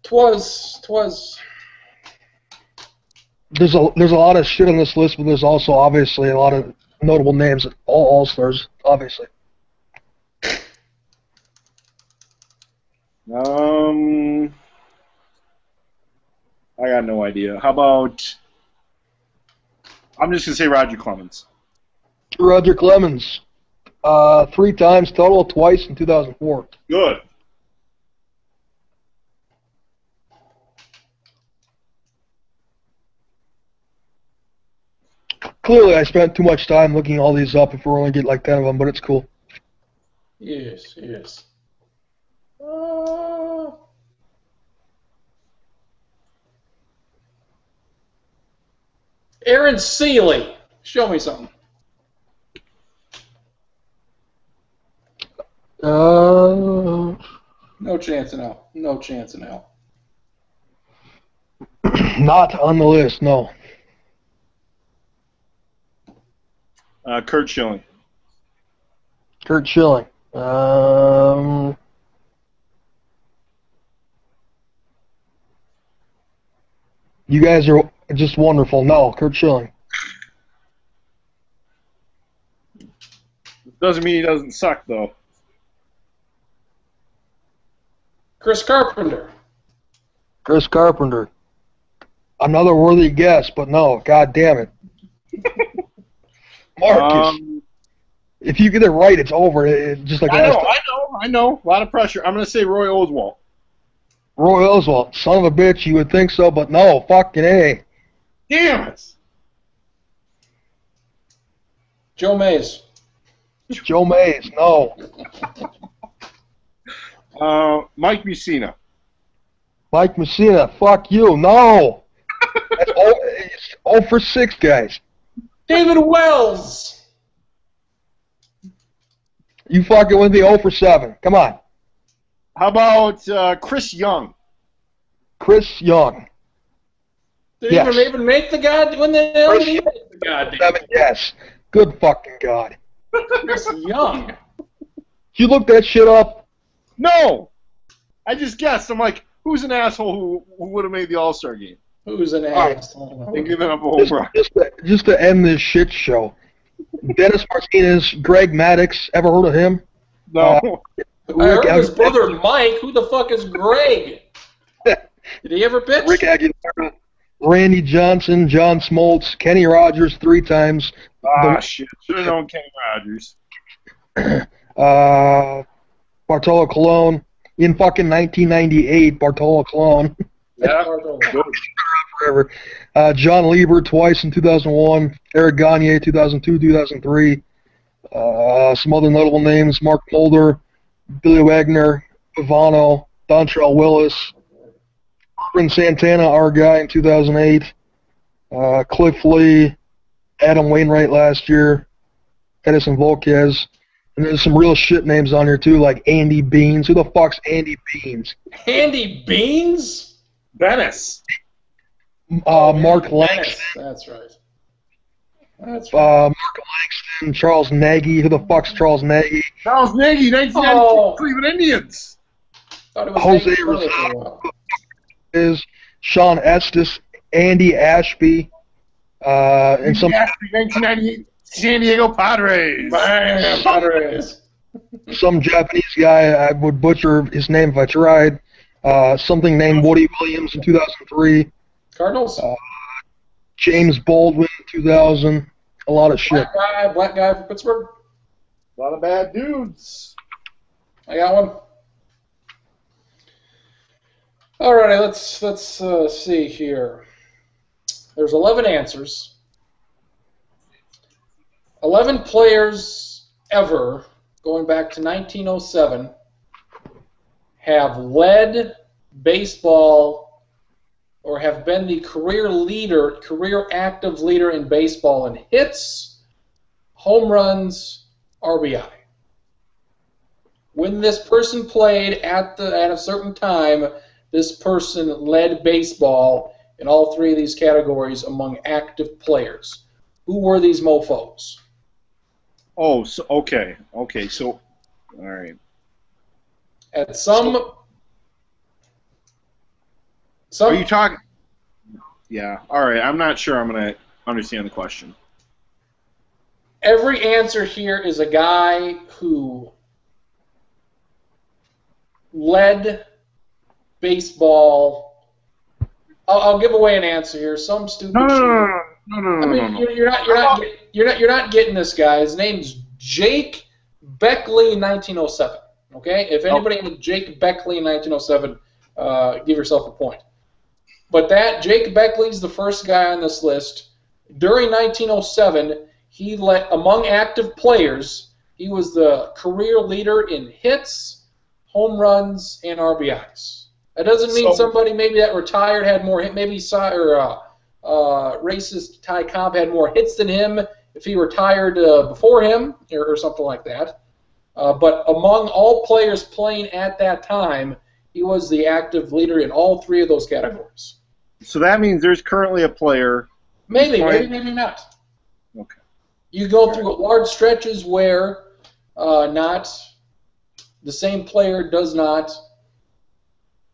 twas. There's a lot of shit on this list, but there's also obviously a lot of notable names. All all-stars, obviously. I got no idea. How about... I'm just going to say Roger Clemens. Roger Clemens. 3 times total, twice in 2004. Good. Clearly, I spent too much time looking all these up if we're only get like 10 of them, but it's cool. Yes, yes. Aaron Seeley. Show me something. No chance in hell. No chance in hell. Not on the list, no. Kurt Schilling. Kurt Schilling. You guys are just wonderful. No, Kurt Schilling. Doesn't mean he doesn't suck, though. Chris Carpenter. Chris Carpenter. Another worthy guess, but no. God damn it. Marcus. If you get it right, it's over. Just like I know. A lot of pressure. I'm going to say Roy Oswalt. Roy Oswalt, son of a bitch. You would think so, but no. Fucking A. Damn it! Joe Mays. Joe Mays, no. Mike Mussina. Mike Messina, fuck you, no. It's 0 for 6, guys. David Wells. You fucking went the 0 for 7. Come on. How about Chris Young? Chris Young. Did Yes. he even make the god? When the hell did he make the goddamn? 7, yes. Good fucking God. Chris Young. You looked that shit up? No! I just guessed. I'm like, who's an asshole who would have made the All-Star game? Who's an right. asshole? They giving up a home run. Just to end this shit show. Dennis Martinez, Greg Maddox, ever heard of him? No. I heard his brother Mike. Who the fuck is Greg? Did he ever pitch? Rick Aguilera, Randy Johnson, John Smoltz, Kenny Rogers 3 times. Shit. Should have known Kenny Rogers. Bartolo Colon. In fucking 1998, Bartolo Colon. Yeah. Good. Forever. John Lieber twice in 2001. Eric Gagne 2002, 2003. Some other notable names: Mark Mulder, Billy Wagner, Ivano, Dontrell Willis, Urban Santana, our guy in 2008. Cliff Lee, Adam Wainwright last year, Edison Volquez. And there's some real shit names on here too, like Andy Beans. Who the fuck's Andy Beans? Andy Beans? Venice. Mark Venice. Langston. That's right. That's right. Mark Langston, Charles Nagy. Who the fuck's Charles Nagy? Charles Nagy, 1992 Cleveland Indians. Thought it was Jose Nate Turner for a Rosado while. is Sean Estes, Andy Ashby, and some 1998 San Diego Padres. Bam, Padres. some Japanese guy. I would butcher his name if I tried. Something named Woody Williams in 2003. Cardinals? James Baldwin in 2000. A lot of shit. Black guy from Pittsburgh. A lot of bad dudes. I got one. Alrighty, let's see here. There's 11 answers. 11 players ever, going back to 1907, have led baseball or have been the career active leader in baseball in hits, home runs, RBI. When this person played at a certain time, this person led baseball in all 3 of these categories among active players. Who were these mofos? Oh, so, okay, so, all right. At some... Are you talking? Yeah, all right, I'm not sure I'm going to understand the question. Every answer here is a guy who led baseball. I'll give away an answer here. Some stupid shit. No. You're not getting this guy. His name's Jake Beckley in 1907. Okay, if anybody had Jake Beckley in 1907, give yourself a point. But Jake Beckley's the first guy on this list. During 1907, he led among active players. He was the career leader in hits, home runs, and RBIs. That doesn't mean somebody maybe that retired had more hit. Maybe racist Ty Cobb had more hits than him if he retired before him or something like that. But among all players playing at that time, he was the active leader in all 3 of those categories. So that means there's currently a player. Maybe not. Okay. You go through large stretches where not the same player does not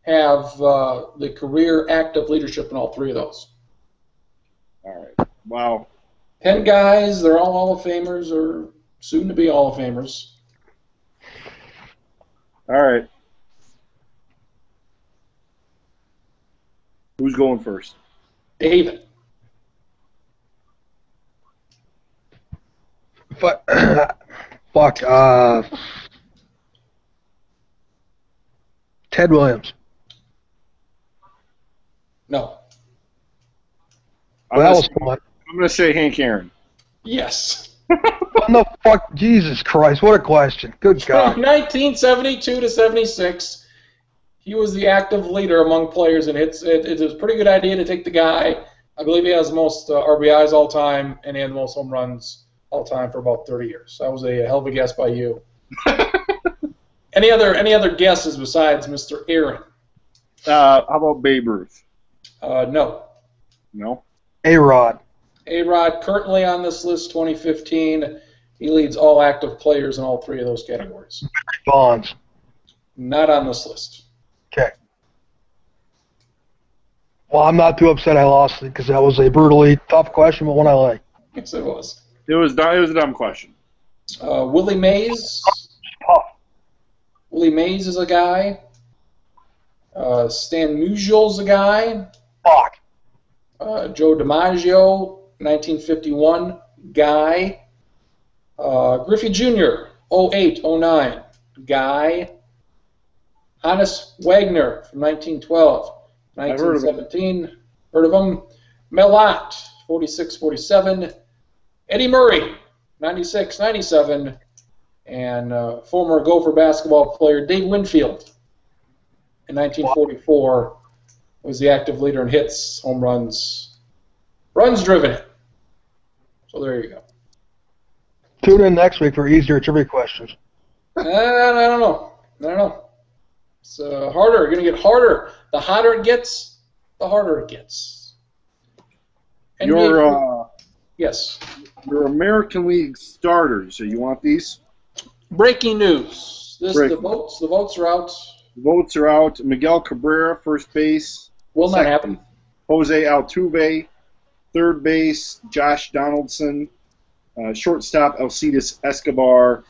have the career active leadership in all 3 of those. All right. Wow. 10 guys, they're all Hall of Famers or soon to be Hall of Famers. All right. Who's going first? David. Fuck. Ted Williams. No. Well, that was fun. I'm going to say Hank Aaron. Yes. What the fuck? Jesus Christ, what a question. Good God. From 1972 to 76, he was the active leader among players in hits. It was a pretty good idea to take the guy. I believe he has the most RBIs all time, and he had the most home runs all time for about 30 years. That was a hell of a guess by you. Any other guesses besides Mr. Aaron? How about Babe Ruth? No. No? A-Rod. A-Rod currently on this list, 2015. He leads all active players in all three of those categories. Bonds. Not on this list. Okay. Well, I'm not too upset I lost it because that was a brutally tough question, but one I like. Yes, it was. It was a dumb question. Willie Mays. Tough. Willie Mays is a guy. Stan Musial's a guy. Fuck. Joe DiMaggio, 1951, guy. Griffey Jr., 08, 09, guy. Hannes Wagner from 1912, 1917. Heard of him. Mel Ott, 46, 47. Eddie Murray, 96, 97. And former Gopher basketball player Dave Winfield, in 1944, was the active leader in hits, home runs, runs driven. So there you go. Tune in next week for easier trivia questions. I don't know. It's harder. Going to get harder. The hotter it gets, the harder it gets. Yes. Your American League starters. So you want these? Breaking news. The votes are out. The votes are out. Miguel Cabrera, first base. Will not happen. Jose Altuve, third base. Josh Donaldson, shortstop Alcides Escobar,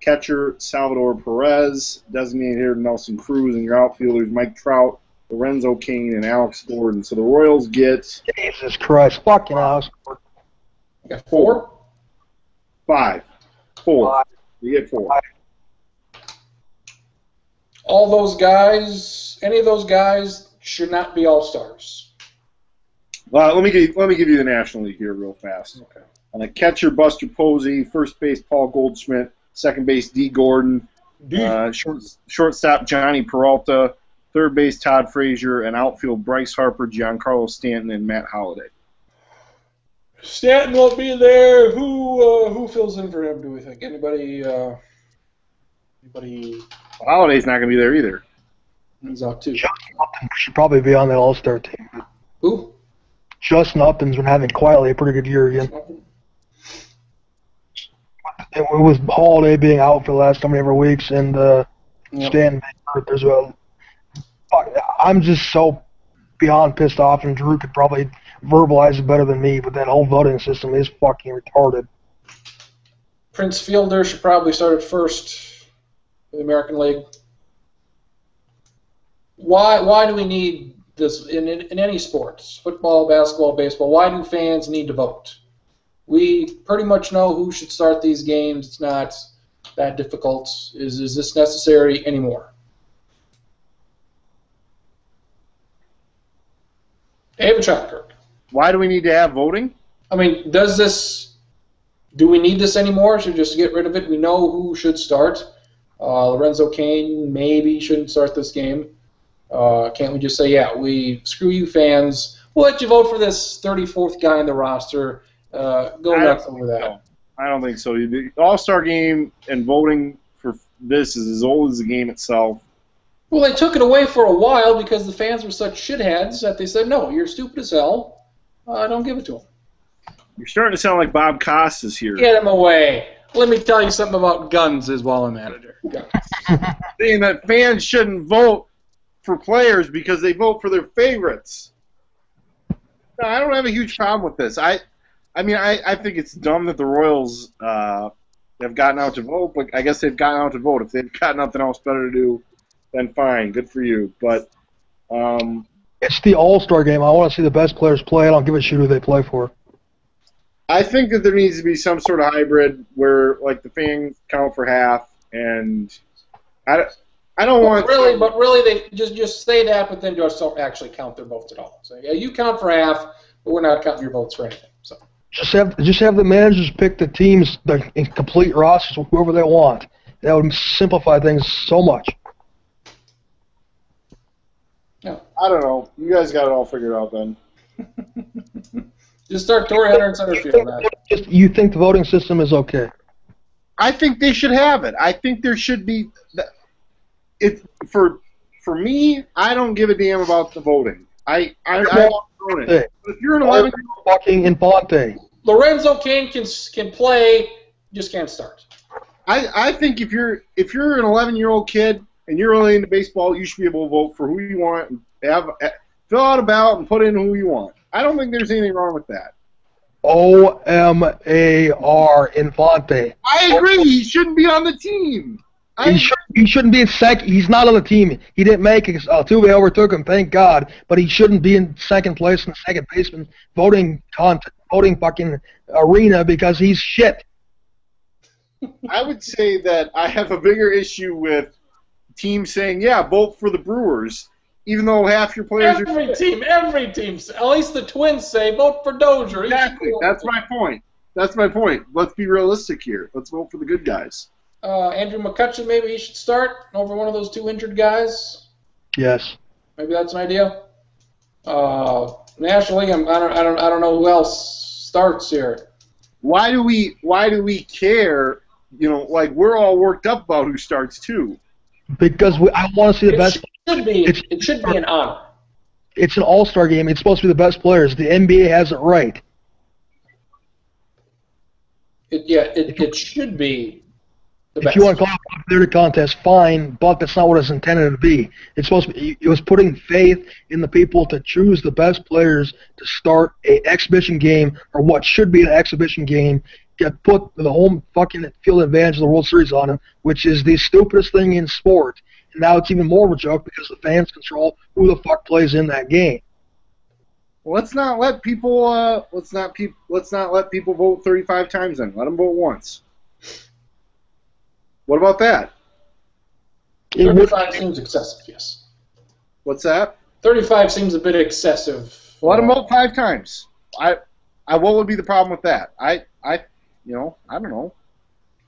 catcher Salvador Perez, designated hitter Nelson Cruz, and your outfielders Mike Trout, Lorenzo Cain, and Alex Gordon. So the Royals get Jesus Christ, fucking Alex. You got 4? 5. 4. You get 4. All those guys, any of those guys should not be All-Stars. Let me give you the National League here real fast. Okay. On the catcher, Buster Posey. First base, Paul Goldschmidt. Second base, D. Gordon. Shortstop, Johnny Peralta. Third base, Todd Frazier. And outfield, Bryce Harper, Giancarlo Stanton, and Matt Holliday. Stanton won't be there. Who fills in for him, do we think? Anybody? Holliday's not going to be there either. He's out too. Justin Upton should probably be on that All-Star team. Who? Justin Upton's been having quietly a pretty good year again. It was Holiday being out for the last so many ever weeks, and Stanton being hurt. I'm just so beyond pissed off, and Drew could probably verbalize it better than me, but that whole voting system is fucking retarded. Prince Fielder should probably start at first for the American League. Why do we need this in any sports? Football, basketball, baseball. Why do fans need to vote? We pretty much know who should start these games. It's not that difficult. Is this necessary anymore? David Schottberg. Why do we need to have voting? I mean, do we need this anymore? Should we just get rid of it? We know who should start. Lorenzo Cain maybe shouldn't start this game. Can't we just say, yeah, screw you fans. We'll let you vote for this 34th guy in the roster. Go nuts over that. I don't think so. The All-Star game and voting for this is as old as the game itself. Well, they took it away for a while because the fans were such shitheads that they said, no, you're stupid as hell. Don't give it to them. You're starting to sound like Bob Costas here. Get him away. Let me tell you something about guns as well, I'm manager. Saying that fans shouldn't vote for players because they vote for their favorites. No, I don't have a huge problem with this. I think it's dumb that the Royals have gotten out to vote, but I guess they've gotten out to vote. If they've got nothing else better to do, then fine, good for you. But it's the All-Star game. I want to see the best players play. I don't give a shit who they play for. I think that there needs to be some sort of hybrid where, like, the fans count for half, and I I don't want. But really, they just say that, but then just don't actually count their votes at all. So yeah, you count for half, but we're not counting your votes for anything. So just have the managers pick the teams, in complete rosters, whoever they want. That would simplify things so much. yeah. I don't know. You guys got it all figured out then. Just start Torrey Hunter in center field. You think the voting system is okay? I think they should have it. I think there should be. For me, I don't give a damn about the voting. I love voting. But if you're an 11-year-old fucking Infante, Lorenzo Cain can play, just can't start. I think if you're an 11-year-old kid and you're really into baseball, you should be able to vote for who you want and fill out a ballot and put in who you want. I don't think there's anything wrong with that. O-M-A-R, Infante. I agree. He shouldn't be on the team. He shouldn't be in second. He's not on the team. He didn't make it. Altuve overtook him, thank God. But he shouldn't be in second place in the second baseman voting fucking arena because he's shit. I would say that I have a bigger issue with teams saying, yeah, vote for the Brewers, even though half your players are... Every team, at least the Twins say, vote for Dozier. Exactly, that's my point. Let's be realistic here. Let's vote for the good guys. Andrew McCutchen, maybe he should start over one of those two injured guys. Yes. Maybe that's an idea. National League, I don't know who else starts here. Why do we care? You know, like we're all worked up about who starts too. Because I want to see the best. It should be an honor. It's an all-star game. It's supposed to be the best players. The NBA has it right. It should be. If you want to call it a popularity contest, fine, but that's not what it's intended to be. It's supposed to be. It was putting faith in the people to choose the best players to start an exhibition game, or what should be an exhibition game, get put the home fucking field advantage of the World Series on them, which is the stupidest thing in sport. And now it's even more of a joke because the fans control who the fuck plays in that game. Well, let's not let people let people vote 35 times then. Let them vote once. What about that? 35 seems excessive, yes. What's that? 35 seems a bit excessive. Let them vote 5 times. What would be the problem with that? I don't know.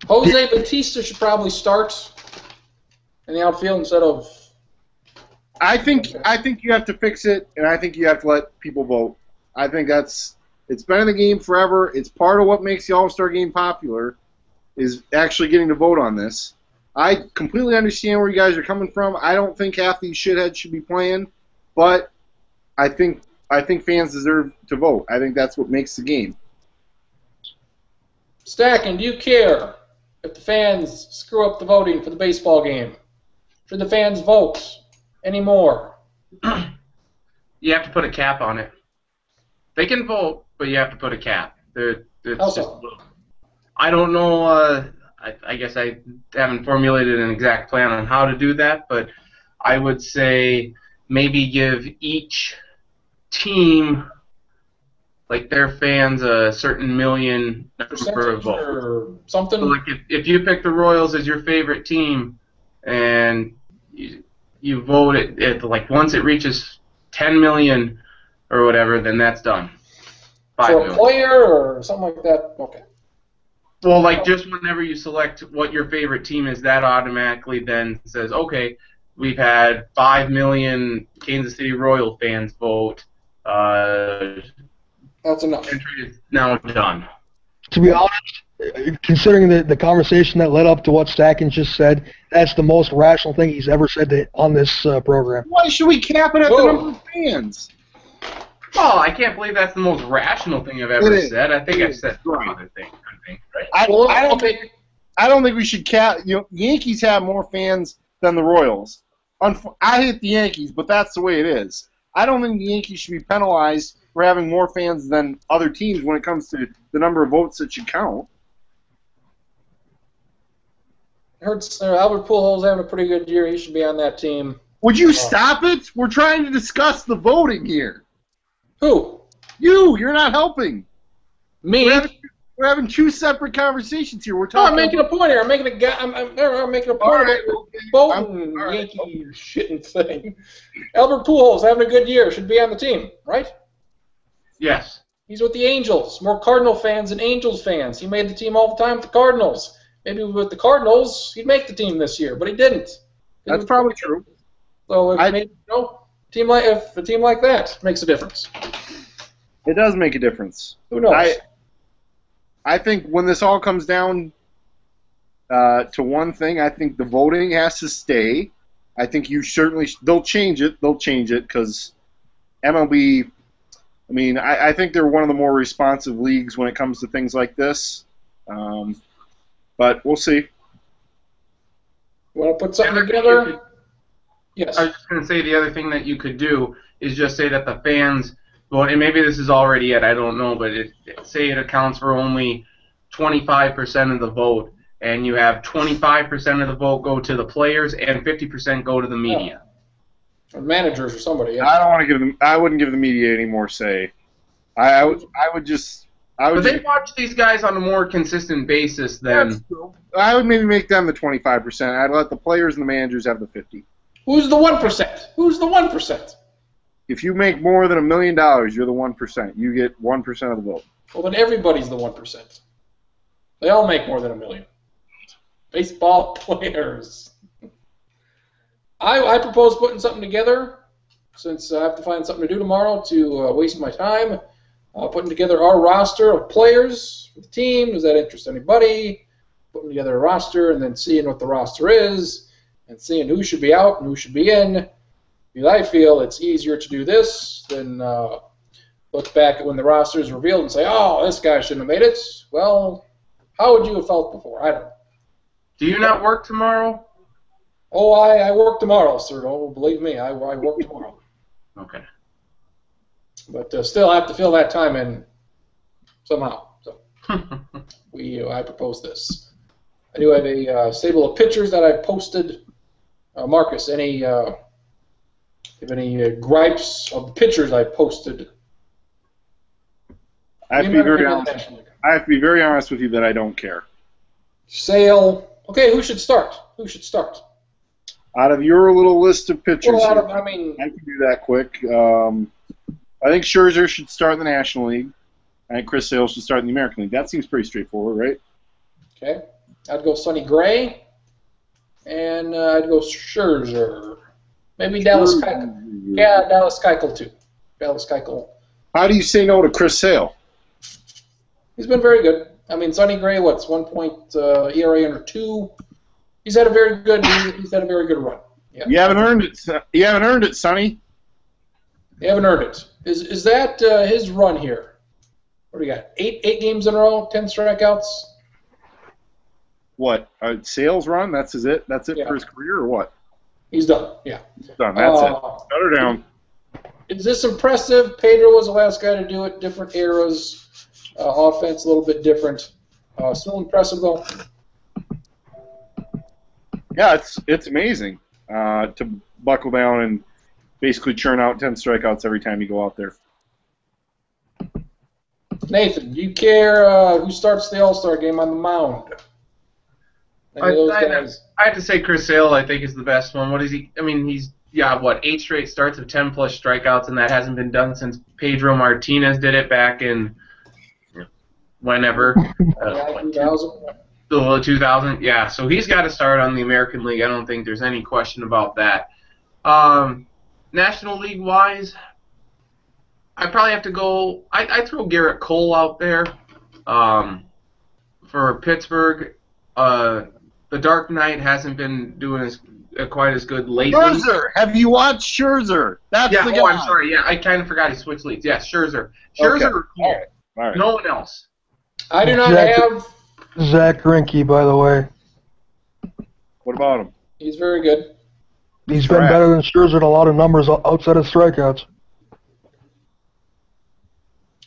Jose Bautista should probably start in the outfield instead of... I think you have to fix it, and I think you have to let people vote. I think it's been in the game forever. It's part of what makes the All-Star game popular, is actually getting to vote on this. I completely understand where you guys are coming from. I don't think half these shitheads should be playing, but I think fans deserve to vote. I think that's what makes the game. Stacking, do you care if the fans screw up the voting for the baseball game? Should the fans vote anymore? You have to put a cap on it. They can vote, but you have to put a cap. I don't know. I guess I haven't formulated an exact plan on how to do that, but I would say maybe give each team, like their fans, a certain million number of votes. Or something? So like if you pick the Royals as your favorite team and you vote it like once it reaches 10 million or whatever, then that's done. For a player or something like that? Okay. Well, like just whenever you select what your favorite team is, that automatically then says, okay, we've had 5 million Kansas City Royal fans vote. That's enough. Entry is now done. To be honest, considering the conversation that led up to what Stackins just said, that's the most rational thing he's ever said on this program. Why should we cap it at the number of fans? Oh, I can't believe that's the most rational thing I've ever said. I think I've said some other things. Right? I don't think we should cap. You know, Yankees have more fans than the Royals. I hate the Yankees, but that's the way it is. I don't think the Yankees should be penalized for having more fans than other teams when it comes to the number of votes that should count. I heard Albert Pujols having a pretty good year. He should be on that team. Would you stop it? We're trying to discuss the voting here. Who? You're not helping. Me? We're We're having two separate conversations here. We're No, talking. I'm making a point here. I'm making a point about the Bolton right. Yankee shitting thing. Albert Pujols having a good year. Should be on the team, right? Yes. He's with the Angels. More Cardinal fans than Angels fans. He made the team all the time with the Cardinals. Maybe with the Cardinals, he'd make the team this year, but he didn't. That's probably true. So if a team like that makes a difference. It does make a difference. Who knows? I think when this all comes down to one thing, I think the voting has to stay. I think they'll change it. They'll change it because MLB. I mean, I think they're one of the more responsive leagues when it comes to things like this. But we'll see. Want to put something together? Yes. I was just going to say the other thing that you could do is just say that the fans, well, and maybe this is already it, I don't know, but say it accounts for only 25% of the vote, and you have 25% of the vote go to the players and 50% go to the media. Or managers or somebody. Yeah. I don't want to give them. I wouldn't give the media any more say. I would just. But they watch these guys on a more consistent basis than. I would maybe make them the 25%. I'd let the players and the managers have the 50%. Who's the 1%? Who's the 1%? If you make more than $1 million, you're the 1%. You get 1% of the vote. Well, then everybody's the 1%. They all make more than $1 million. Baseball players. I propose putting something together, since I have to find something to do tomorrow to waste my time. Putting together our roster of players for the team. Does that interest anybody? Putting together a roster and then seeing what the roster is and seeing who should be out and who should be in. Because I feel it's easier to do this than look back at when the roster is revealed and say, oh, this guy shouldn't have made it. Well, how would you have felt before? I don't know. Do you not work tomorrow? Oh, I work tomorrow, sir. Oh, believe me, I work tomorrow. Okay. But still, I have to fill that time in somehow. So I propose this. I do have a stable of pictures that I posted. Marcus, any gripes of the pictures I posted? I have to be very honest with you that I don't care. Sale. Okay, who should start? Out of your little list of pitchers, Well, I can do that quick. I think Scherzer should start in the National League. I think Chris Sale should start in the American League. That seems pretty straightforward, right? Okay. I'd go Sonny Gray, and I'd go Scherzer. Maybe Dallas Keuchel. Yeah, Dallas Keuchel too. Dallas Keuchel. How do you say no to Chris Sale? He's been very good. I mean, Sonny Gray, 1 point ERA under 2. He's had a very good. He's had a very good run. Yeah. You haven't earned it. You haven't earned it, Sonny. You haven't earned it. Is that his run here? What do we got? 8 games in a row, 10 strikeouts. What? Sales run? That's it. That's it for his career, or what? He's done. Yeah. He's done. That's it. Shut her down. Is this impressive? Pedro was the last guy to do it. Different eras. Offense a little bit different. Still impressive though. Yeah, it's amazing to buckle down and basically churn out 10 strikeouts every time you go out there. Nathan, do you care who starts the All-Star game on the mound? I have to say Chris Sale, I think, is the best one. What is he? I mean, he's 8 straight starts of 10+ strikeouts, and that hasn't been done since Pedro Martinez did it back in whenever. 2000. Yeah, so he's got to start on the American League. I don't think there's any question about that. National League wise, I probably have to go. I throw Garrett Cole out there for Pittsburgh. The Dark Knight hasn't been doing quite as good lately. Scherzer, have you watched Scherzer? That's the guy. Oh, I'm sorry. Yeah, I kind of forgot he switched leads. Yeah, Scherzer. Scherzer or Cole. All right. No one else. I do not have Zach Greinke, by the way. What about him? He's very good. He's been better than Scherzer in a lot of numbers outside of strikeouts.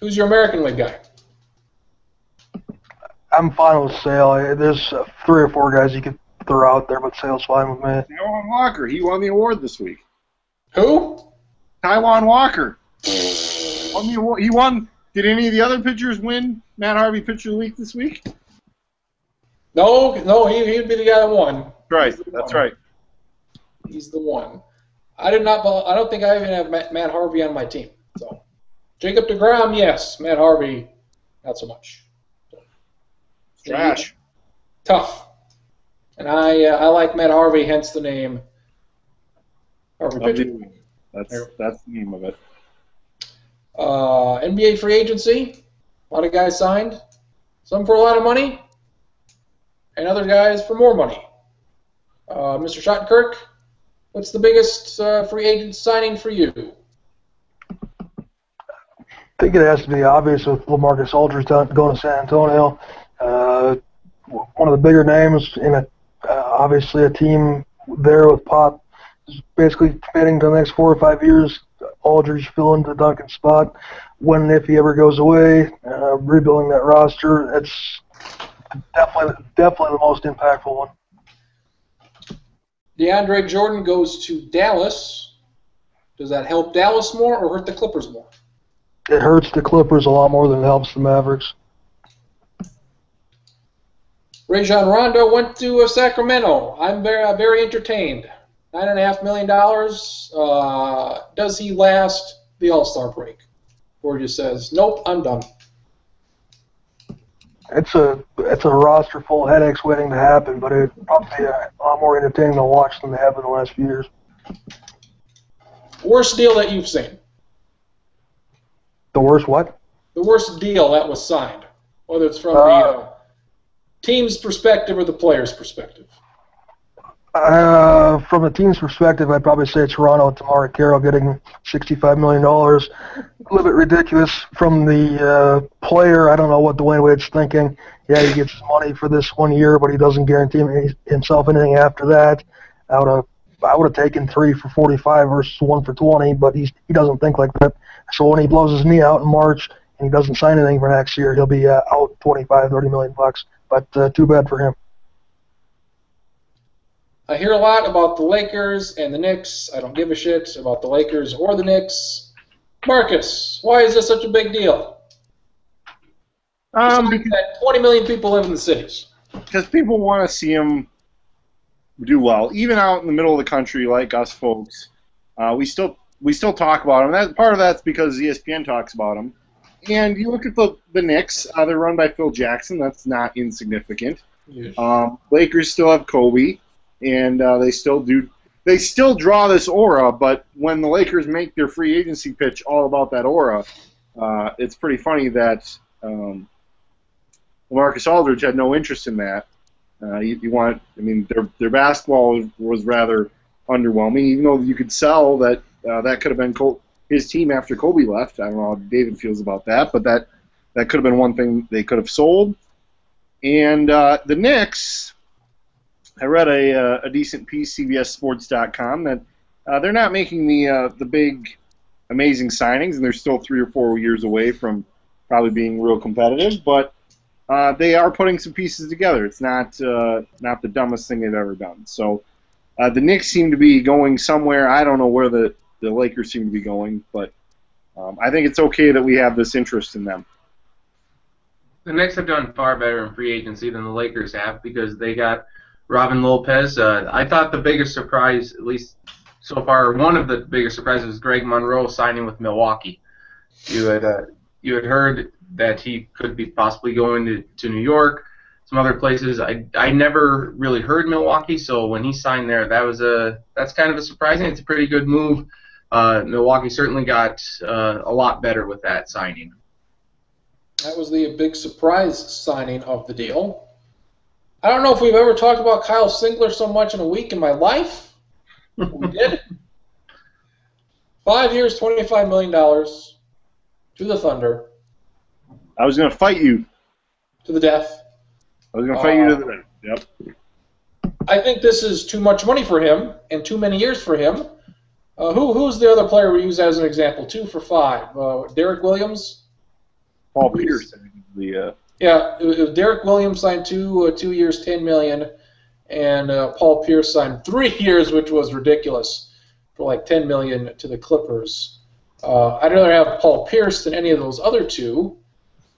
Who's your American League guy? I'm fine with Sale. There's 3 or 4 guys you could throw out there, but Sale's fine with me. Taijuan Walker. He won the award this week. Who? Taijuan Walker. He won Did any of the other pitchers win Matt Harvey Pitcher of the Week this week? No, he'd be the guy that won. Right, that's right. He's the one. I don't think I even have Matt Harvey on my team. So, Jacob deGrom, yes. Matt Harvey, not so much. Trash. Tough. And I like Matt Harvey, hence the name Harvey Pitcher. That's the name of it. NBA free agency. A lot of guys signed. Some for a lot of money, and other guys for more money. Mr. Schottenkirk, what's the biggest free agent signing for you? I think it has to be obvious with LaMarcus Aldridge going to San Antonio. One of the bigger names in obviously a team there with Pop is basically committing to the next 4 or 5 years. Aldridge filling the Duncan spot. When and if he ever goes away, rebuilding that roster, it's definitely the most impactful one. DeAndre Jordan goes to Dallas. Does that help Dallas more or hurt the Clippers more? It hurts the Clippers a lot more than it helps the Mavericks. Rajon Rondo went to Sacramento. I'm very entertained. $9.5 million. Does he last the All-Star break? Or just says, nope, I'm done. It's a roster full of headaches waiting to happen, but it'd probably be a lot more entertaining to watch than they have in the last few years. Worst deal that you've seen? The worst what? The worst deal that was signed, whether it's from the team's perspective or the player's perspective. From the team's perspective, I'd probably say Toronto and Tamara Carroll getting $65 million. A little bit ridiculous. From the player, I don't know what Dwayne Wade's thinking. Yeah, he gets his money for this 1 year, but he doesn't guarantee himself anything after that. I would have taken 3 for 45 versus 1 for 20, but he doesn't think like that. So when he blows his knee out in March and he doesn't sign anything for next year, he'll be out $25-30 million bucks. But too bad for him. I hear a lot about the Lakers and the Knicks. I don't give a shit about the Lakers or the Knicks. Marcus, why is this such a big deal? Because that 20 million people live in the cities. Because people want to see them do well, even out in the middle of the country, like us folks. We still talk about them. Part of that's because ESPN talks about them. And you look at the Knicks. They're run by Phil Jackson. That's not insignificant. Yes. Lakers still have Kobe. And they still draw this aura, but when the Lakers make their free agency pitch all about that aura, it's pretty funny that LaMarcus Aldridge had no interest in that. Their basketball was rather underwhelming, even though you could sell that that could have been his team after Kobe left. I don't know how David feels about that, but that could have been one thing they could have sold. And the Knicks, I read a decent piece, CBSSports.com, that they're not making the big, amazing signings, and they're still 3 or 4 years away from probably being real competitive. But they are putting some pieces together. It's not the dumbest thing they've ever done. So the Knicks seem to be going somewhere. I don't know where the Lakers seem to be going, but I think it's okay that we have this interest in them. The Knicks have done far better in free agency than the Lakers have because they got Robin Lopez. I thought the biggest surprise, at least so far, one of the biggest surprises was Greg Monroe signing with Milwaukee. You had heard that he could be possibly going to New York, some other places. I never really heard Milwaukee, so when he signed there, that's kind of a surprising. It's a pretty good move. Milwaukee certainly got a lot better with that signing. That was the big surprise signing of the deal. I don't know if we've ever talked about Kyle Singler so much in a week in my life. We did. 5 years, $25 million to the Thunder. I was going to fight you. To the death. I was going to fight you to the death. Yep. I think this is too much money for him and too many years for him. Who's the other player we use as an example? 2 for 5. Derek Williams? Paul Pierce. Yeah, Derek Williams signed 2 years, $10 million, and Paul Pierce signed 3 years, which was ridiculous, for like $10 million to the Clippers. I'd rather have Paul Pierce than any of those other two.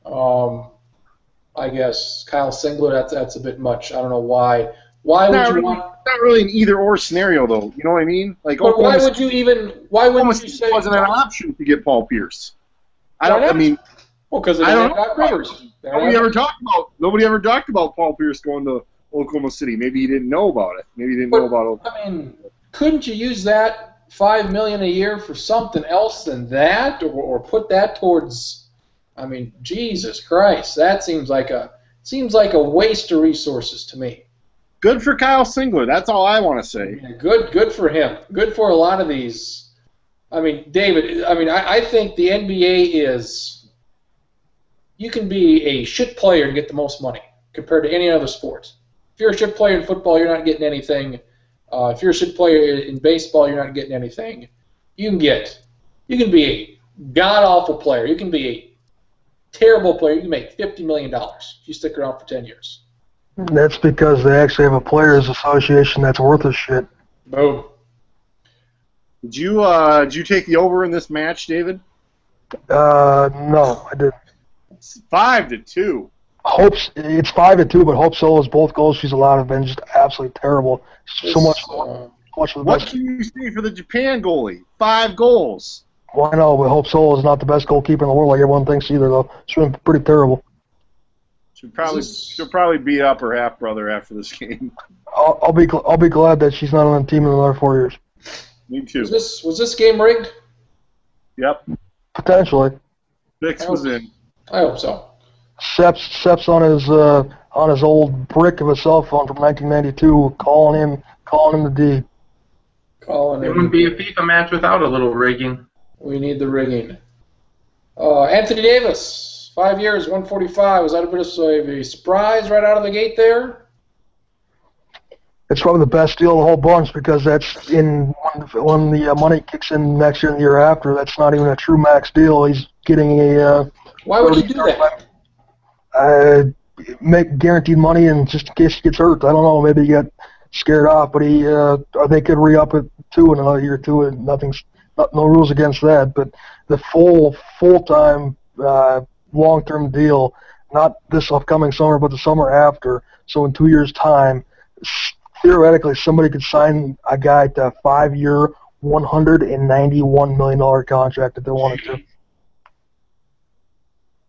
I guess Kyle Singler, that's a bit much. I don't know why. Why would you want? Not really an either-or scenario, though. You know what I mean? Like, but why would you even? Why wouldn't you say it wasn't an option to get Paul Pierce? Well, because I don't know. Rivers. Nobody ever talked about Paul Pierce going to Oklahoma City. Maybe he didn't know about it. Maybe he didn't know about Oklahoma. I mean, couldn't you use that $5 million a year for something else than that, or put that towards? I mean, Jesus Christ, that seems like a waste of resources to me. Good for Kyle Singler. That's all I want to say. Yeah, good for him. Good for a lot of these. I mean, David. I mean, I think the NBA is. You can be a shit player and get the most money compared to any other sport. If you're a shit player in football, you're not getting anything. If you're a shit player in baseball, you're not getting anything. You can be a god-awful player. You can be a terrible player. You can make $50 million if you stick around for 10 years. That's because they actually have a players' association that's worth a shit. Boom. Did you take the over in this match, David? No, I didn't. It's 5-2. It's 5-2, but Hope Solo's both goals she's allowed have been just absolutely terrible. So much for the What best. can you say for the Japan goalie? 5 goals. Well, I know, but Hope Solo is not the best goalkeeper in the world like everyone thinks either, though. She's been pretty terrible. She'll probably beat up her half brother after this game. I'll be glad that she's not on the team in another 4 years. Me too. Was this game rigged? Yep. Potentially. 6 was in. I hope so. Sepp's on his old brick of a cell phone from 1992, calling him the D. It wouldn't be a FIFA match without a little rigging. We need the rigging. Anthony Davis, 5 years, 145. Was that a bit of a surprise right out of the gate there? It's probably the best deal of the whole bunch because that's when the money kicks in next year and the year after. That's not even a true max deal. He's getting a. Why would you do that? Make guaranteed money, and just in case he gets hurt. I don't know. Maybe he got scared off, but they could re-up it too in another year or two, and no rules against that. But the full-time long-term deal, not this upcoming summer, but the summer after. So in 2 years' time, theoretically, somebody could sign a guy to a 5-year, $191 million contract if they wanted to.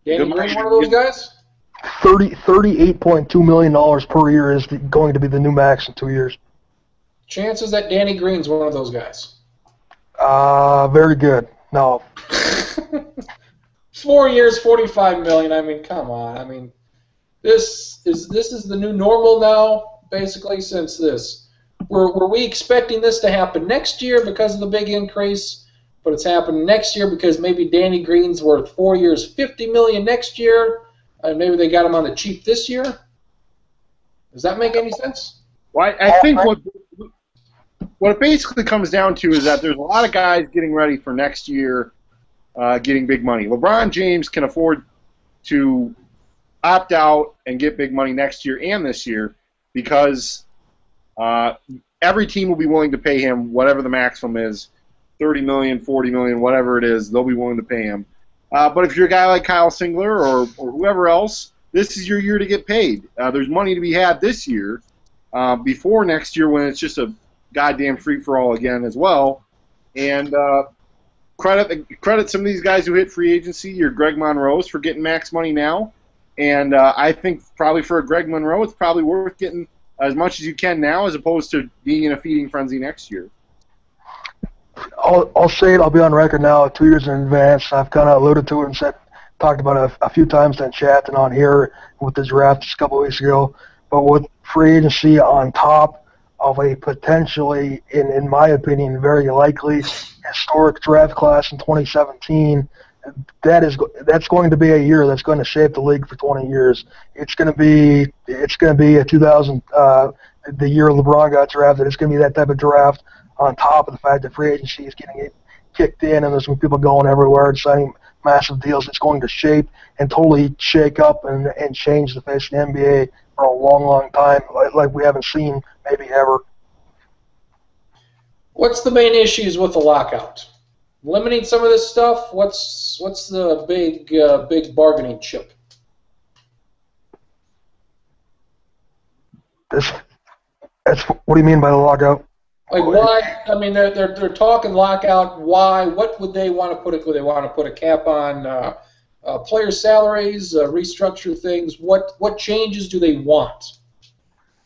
Danny Green, one of those guys? $38.2 million per year is going to be the new max in 2 years. Chances that Danny Green's one of those guys? Very good. No. 4 years, $45 million. I mean, come on. I mean, this is the new normal now, basically, since this. Were we expecting this to happen next year because of the big increase? But it's happening next year because maybe Danny Green's worth 4 years, $50 million next year, and maybe they got him on the cheap this year. Does that make any sense? Well, I think what it basically comes down to is that there's a lot of guys getting ready for next year, getting big money. LeBron James can afford to opt out and get big money next year and this year because every team will be willing to pay him whatever the maximum is. $30 million, $40 million, whatever it is, they'll be willing to pay him. But if you're a guy like Kyle Singler or whoever else, this is your year to get paid. There's money to be had this year before next year when it's just a goddamn free-for-all again as well. And credit some of these guys who hit free agency, your Greg Monroes, for getting max money now. And I think probably for a Greg Monroe, it's probably worth getting as much as you can now as opposed to being in a feeding frenzy next year. I'll say it. I'll be on record now 2 years in advance. I've kind of alluded to it and talked about it a few times in chat and on here with the draft just a couple of weeks ago. But with free agency on top of a potentially, in my opinion, very likely historic draft class in 2017, that's going to be a year that's going to shape the league for 20 years. It's going to be a 2000 the year LeBron got drafted. It's going to be that type of draft. On top of the fact that free agency is getting it kicked in and there's some people going everywhere and signing massive deals, it's going to shape and totally shake up and change the face of the NBA for a long, long time, like we haven't seen maybe ever. What's the main issues with the lockout? limiting some of this stuff? What's the big bargaining chip? That's what do you mean by the lockout? Like why? I mean, they're talking lockout. Why? What would they want to put it? Would they want to put a cap on player salaries? Restructure things? What changes do they want?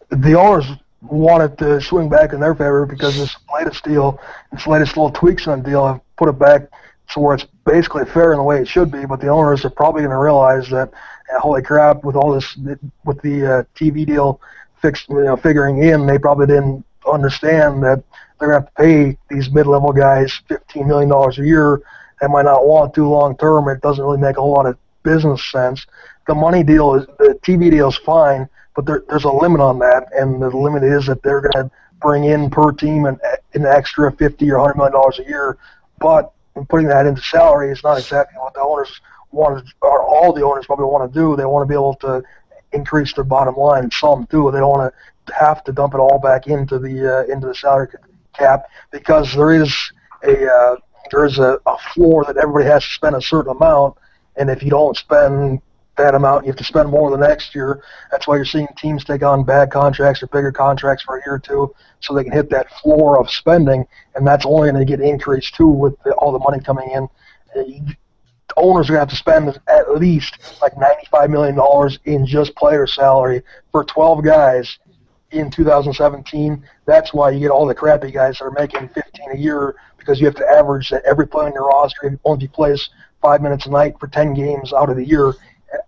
The owners want it to swing back in their favor because this latest little tweaks on the deal have put it back to where it's basically fair in the way it should be. But the owners are probably going to realize that, holy crap, with all this, with the TV deal figuring in, they probably didn't understand that they're going to have to pay these mid-level guys $15 million a year. They might not want to long term. It doesn't really make a whole lot of business sense. The TV deal is fine, but there's a limit on that, and the limit is that they're going to bring in per team an extra $50 or $100 million a year. But putting that into salary is not exactly what the owners want, or all the owners probably want to do. They want to be able to increase their bottom line. Some do. They don't want to have to dump it all back into the salary cap, because there is a floor that everybody has to spend a certain amount, and if you don't spend that amount, you have to spend more the next year. That's why you're seeing teams take on bad contracts or bigger contracts for a year or two so they can hit that floor of spending, and that's only going to get increased too with all the money coming in. Owners are going to have to spend at least like $95 million in just player salary for 12 guys in 2017. That's why you get all the crappy guys that are making $15 a year, because you have to average that every player on your roster, only if he plays 5 minutes a night for 10 games out of the year,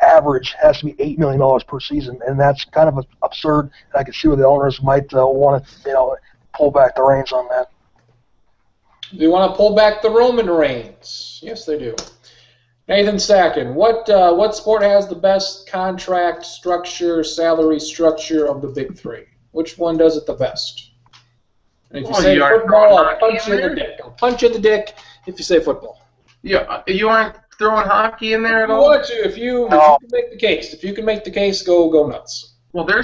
average has to be $8 million per season, and that's kind of absurd. And I can see where the owners might want to, pull back the reins on that. They want to pull back the Roman reigns. Yes, they do. Nathan Stackin, what sport has the best contract structure, salary structure of the big three? Which one does it the best? And if you say football, I'll punch you in the dick. I'll punch you in the dick if you say football. Yeah, you aren't throwing hockey in there at all? If you can make the case. If you can make the case, go nuts. Well, their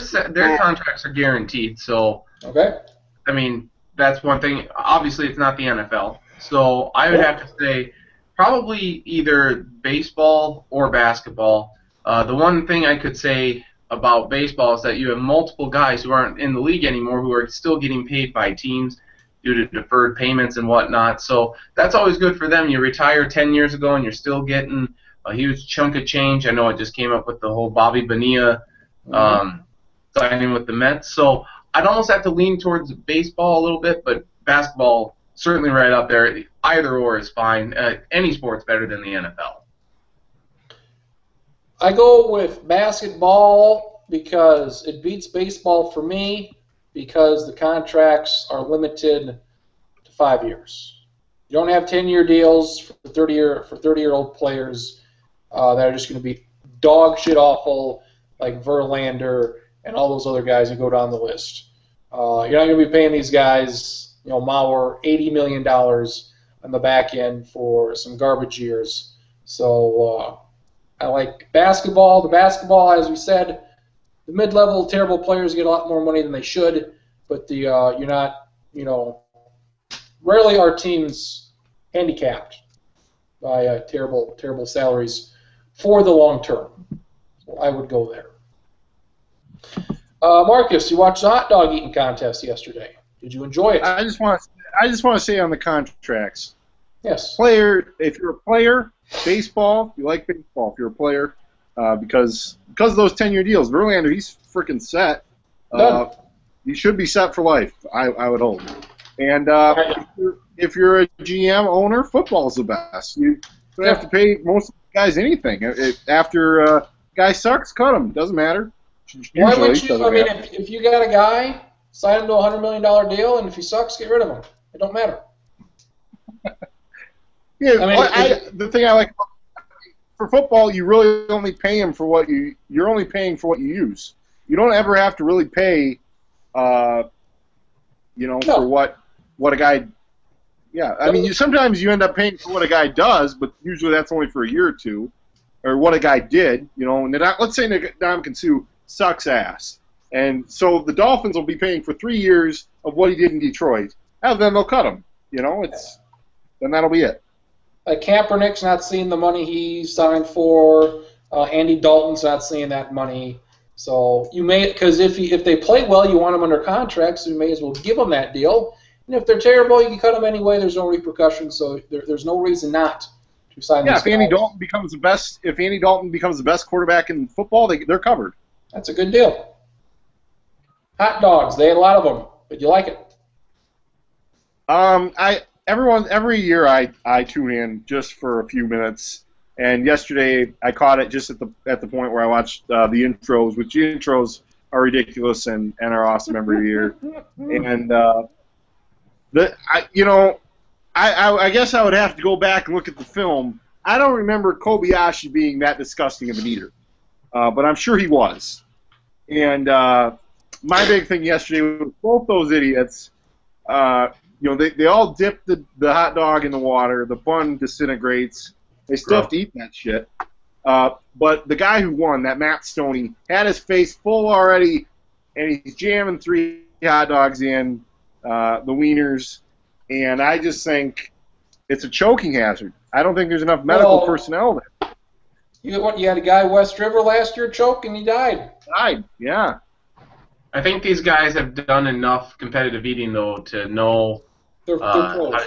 contracts are guaranteed, so okay. I mean, that's one thing. Obviously, it's not the NFL, so I would have to say probably either baseball or basketball. The one thing I could say about baseball is that you have multiple guys who aren't in the league anymore who are still getting paid by teams due to deferred payments and whatnot. So that's always good for them. You retire 10 years ago and you're still getting a huge chunk of change. I know it just came up with the whole Bobby Bonilla signing with the Mets. So I'd almost have to lean towards baseball a little bit, but basketball certainly right up there. Either or is fine. Any sport's better than the NFL. I go with basketball because it beats baseball for me, because the contracts are limited to 5 years. You don't have 10-year deals for 30-year-old players that are just going to be dog shit awful, like Verlander and all those other guys who go down the list. You're not going to be paying these guys, Mauer, $80 million on the back end for some garbage years. So I like basketball. The basketball, as we said, the mid-level terrible players get a lot more money than they should, but you're not, rarely are teams handicapped by terrible salaries for the long term. So I would go there. Marcus, you watched the hot dog eating contest yesterday. Did you enjoy it? I just want to say on the contracts. Yes. If you're a player, baseball, you like baseball if you're a player, because of those 10-year deals. Verlander, he's freaking set. He should be set for life, I would hope. And if you're a GM owner, football's the best. You don't have to pay most of the guys anything. After a guy sucks, cut him. Doesn't matter. Why would you? If you got a guy, sign him to a $100 million deal, and if he sucks, get rid of him. It don't matter. Yeah, the thing I like for football, you really only pay him for what you're only paying for what you use. You don't ever have to really pay, for what a guy. Yeah, I mean, sometimes you end up paying for what a guy does, but usually that's only for a year or two, or what a guy did. And let's say Ndamukong Suh sucks ass, and so the Dolphins will be paying for 3 years of what he did in Detroit. And then they'll cut him. Then that'll be it. Like Kaepernick's not seeing the money he signed for. Andy Dalton's not seeing that money. So you may, because if they play well, you want them under contract, so you may as well give them that deal. And if they're terrible, you can cut them anyway. There's no repercussions, so there's no reason not to sign. Yeah, these if Andy guys. Dalton becomes the best quarterback in football, they're covered. That's a good deal. Hot dogs, they had a lot of them, but you like it. Every year I tune in just for a few minutes, and yesterday I caught it just at the point where I watched the intros, which the intros are ridiculous and are awesome every year. And I guess I would have to go back and look at the film. I don't remember Kobayashi being that disgusting of an eater, but I'm sure he was. And my big thing yesterday was both those idiots. They all dip the hot dog in the water. The bun disintegrates. They still have to eat that shit. But the guy who won, that Matt Stoney, had his face full already, and he's jamming 3 hot dogs in, the wieners, and I just think it's a choking hazard. I don't think there's enough medical personnel there. You had a guy West River last year choke and he died. Yeah. I think these guys have done enough competitive eating though to know how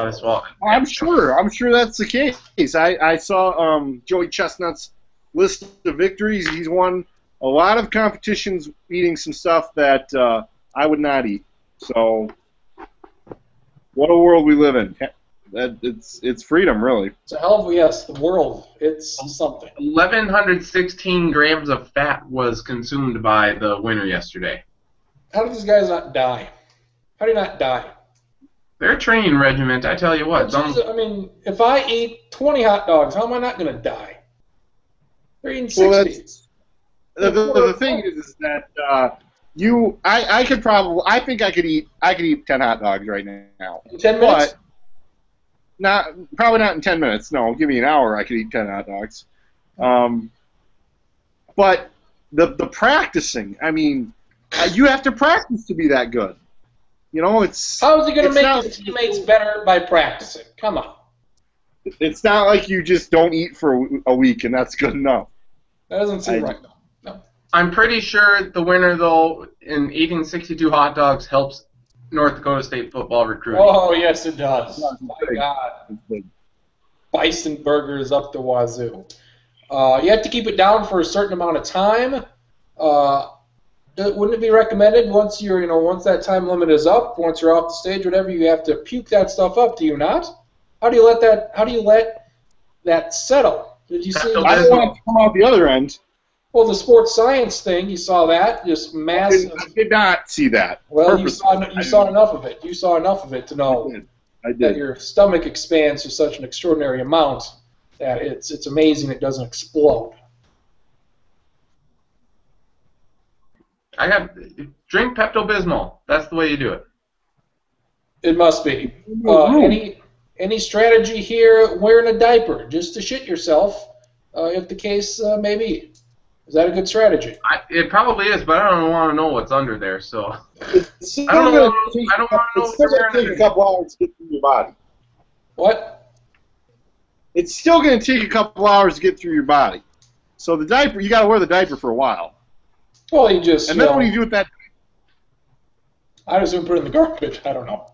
to swallow. I'm sure that's the case. I saw Joey Chestnut's list of victories. He's won a lot of competitions eating some stuff that I would not eat. So, what a world we live in. It's freedom, really. It's a hell of the world. It's something. 1,116 grams of fat was consumed by the winner yesterday. How did these guys not die? How do you not die? Their training regiment, I tell you what. I mean, if I eat 20 hot dogs, how am I not going to die? They're eating 60. Well, the thing is that I think I could eat 10 hot dogs right now. In 10 minutes? But probably not in 10 minutes. No, give me an hour, I could eat 10 hot dogs. But the practicing, I mean, you have to practice to be that good. It's how is he going to make his teammates better by practicing? Come on. It's not like you just don't eat for a week and that's good enough. That doesn't seem right, though. No. I'm pretty sure the winner, though, in eating 62 hot dogs helps North Dakota State football recruiting. Oh, yes, it does. My God. Bison burgers up the wazoo. You have to keep it down for a certain amount of time. Wouldn't it be recommended once that time limit is up, once you're off the stage, whatever, you have to puke that stuff up? Do you not? How do you let that settle? Did you see? I don't want it to come out the other end. Well, the sports science thing, you saw that, just massive. I did not see that. Well, you saw enough of it. You saw enough of it to know I did. that your stomach expands to such an extraordinary amount that it's amazing it doesn't explode. Drink Pepto-Bismol. That's the way you do it. It must be. Any strategy here? Wearing a diaper just to shit yourself, if the case may be. Is that a good strategy? It probably is, but I don't want to know what's under there. So It's still going to take a couple hours to get through your body. What? It's still going to take a couple hours to get through your body. So the diaper, you got to wear the diaper for a while. Well, you just. And then what do you do with that? I just put it in the garbage. I don't know.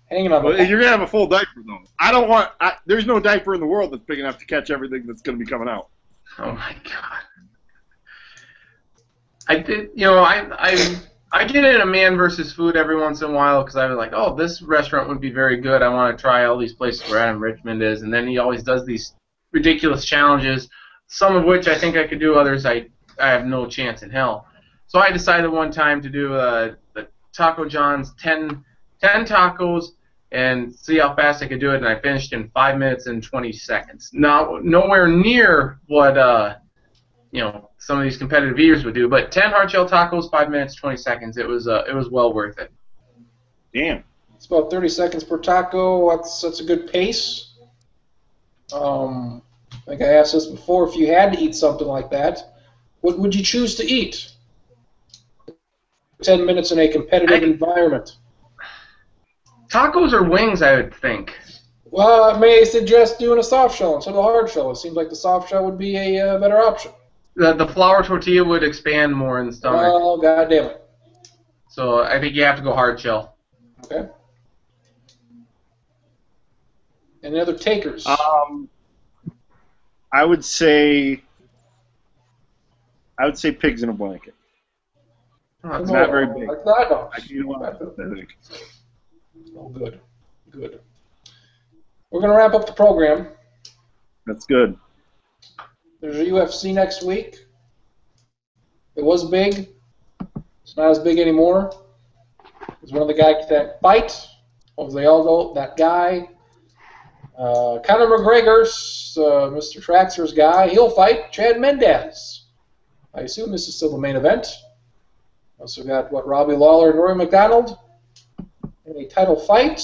Hanging on. You're gonna have a full diaper though. I don't want. There's no diaper in the world that's big enough to catch everything that's gonna be coming out. Oh my God. I did. I get in a man versus food every once in a while because I was like, oh, this restaurant would be very good. I want to try all these places where Adam Richmond is, and then he always does these ridiculous challenges, some of which I think I could do, others I have no chance in hell. So I decided one time to do the Taco John's 10 tacos and see how fast I could do it, and I finished in 5 minutes and 20 seconds. Now, nowhere near what some of these competitive eaters would do, but 10 hard shell tacos, 5 minutes, 20 seconds. It was well worth it. Damn. It's about 30 seconds per taco. That's a good pace. I think I asked this before. If you had to eat something like that, what would you choose to eat? 10 minutes in a competitive environment. Tacos or wings, I would think. Well, I may suggest doing a soft shell instead of a hard shell. It seems like the soft shell would be a better option. The flour tortilla would expand more in the stomach. Oh, God damn it. So I think you have to go hard shell. Okay. Any other takers? I would say pigs in a blanket. Oh, It's not very big. Like that, no. I do want to. Oh, good. Good. We're going to wrap up the program. That's good. There's a UFC next week. It was big. It's not as big anymore. It's one of the guys that fight. Jose Aldo, that guy. Conor McGregor, Mr. Traxxer's guy, he'll fight Chad Mendez. I assume this is still the main event. Also got, Robbie Lawler and Rory McDonald in a title fight.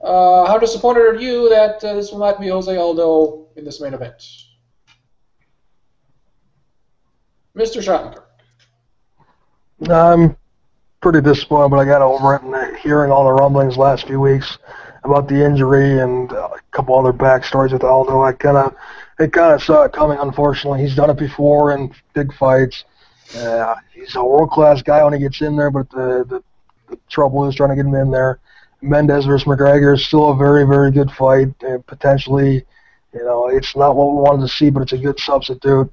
How disappointed are you that this will not be Jose Aldo in this main event? Mr. Schottenberg. I'm pretty disappointed, but I got over it. And hearing all the rumblings last few weeks about the injury and a couple other backstories with Aldo, I kind of saw it coming. Unfortunately, he's done it before in big fights. He's a world-class guy when he gets in there, but the trouble is trying to get him in there. Mendez versus McGregor is still a very, very good fight. Potentially, it's not what we wanted to see, but it's a good substitute.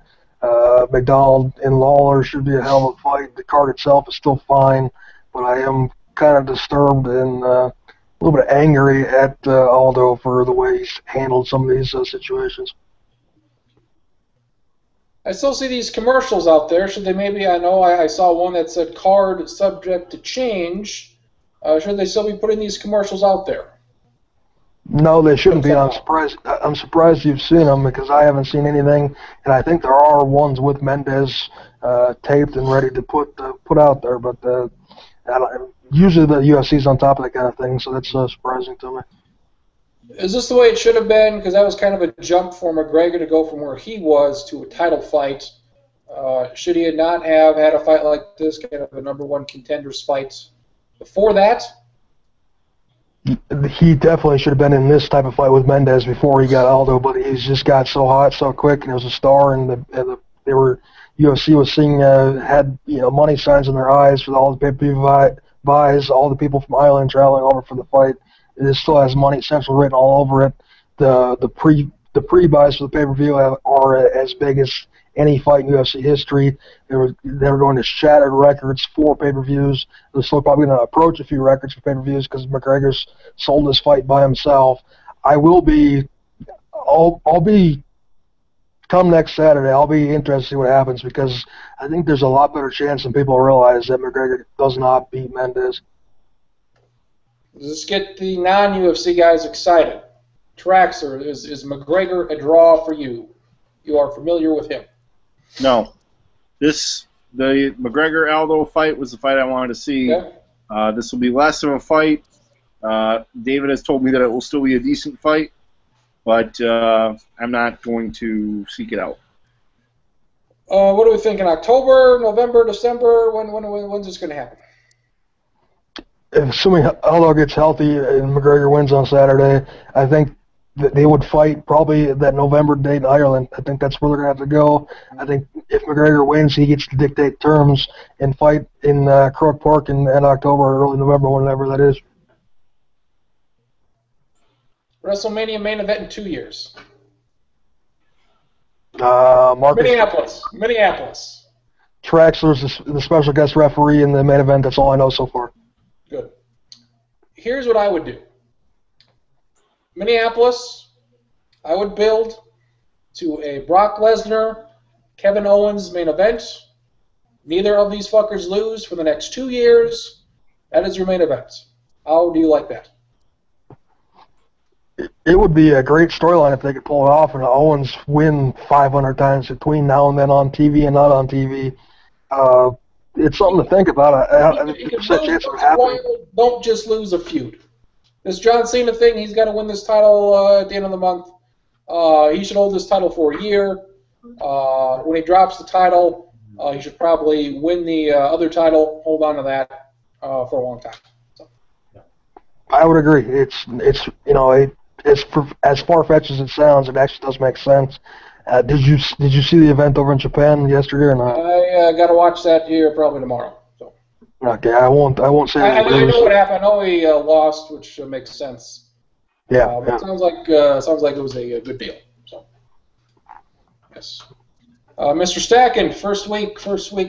McDonald and Lawler should be a hell of a fight. The card itself is still fine, but I am kind of disturbed and a little bit angry at Aldo for the way he's handled some of these situations. I still see these commercials out there. Should they maybe, I saw one that said card subject to change. Should they still be putting these commercials out there? No, they shouldn't be. I'm surprised you've seen them because I haven't seen anything, and I think there are ones with Mendez taped and ready to put out there. But usually the UFC's on top of that kind of thing, so that's surprising to me. Is this the way it should have been? Because that was kind of a jump for McGregor to go from where he was to a title fight. Should he not have had a fight like this, kind of a number one contenders fight before that? He definitely should have been in this type of fight with Mendez before he got Aldo, but he's just got so hot so quick, and he was a star, and UFC was seeing had money signs in their eyes for all the pay-per-view buys, all the people from Ireland traveling over for the fight. It still has Money Central written all over it. The pre-buys for the pay-per-view are as big as any fight in UFC history. They were going to shatter records for pay-per-views. They're still probably going to approach a few records for pay-per-views because McGregor's sold this fight by himself. I'll be come next Saturday. I'll be interested to see what happens because I think there's a lot better chance than people realize that McGregor does not beat Mendez. Does this get the non-UFC guys excited? Traxxer, is McGregor a draw for you? You are familiar with him. No. The McGregor-Aldo fight was the fight I wanted to see. Okay. This will be less of a fight. David has told me that it will still be a decent fight, but I'm not going to seek it out. What are we thinking? October, November, December? When's this going to happen? Assuming Aldo gets healthy and McGregor wins on Saturday, I think that they would fight probably that November date in Ireland. I think that's where they're going to have to go. I think if McGregor wins, he gets to dictate terms and fight in Crook Park in October or early November, whenever that is. WrestleMania main event in 2 years. Minneapolis. Traxler's the special guest referee in the main event. That's all I know so far. Good. Here's what I would do. Minneapolis, I would build to a Brock Lesnar, Kevin Owens main event. Neither of these fuckers lose for the next 2 years. That is your main event. How do you like that? It would be a great storyline if they could pull it off and Owens win 500 times between now and then on TV and not on TV. It's something to think about. Don't just lose a feud. This John Cena thing, he's got to win this title at the end of the month. He should hold this title for a year. When he drops the title, he should probably win the other title, hold on to that for a long time. So, yeah. I would agree. It's as far-fetched as it sounds, it actually does make sense. Did you see the event over in Japan yesterday or not? I got to watch that here probably tomorrow. So. Okay, I won't say. I know what happened. I know he lost, which makes sense. Yeah, but sounds like it was a good deal. So yes. Mr. Stacken, first week,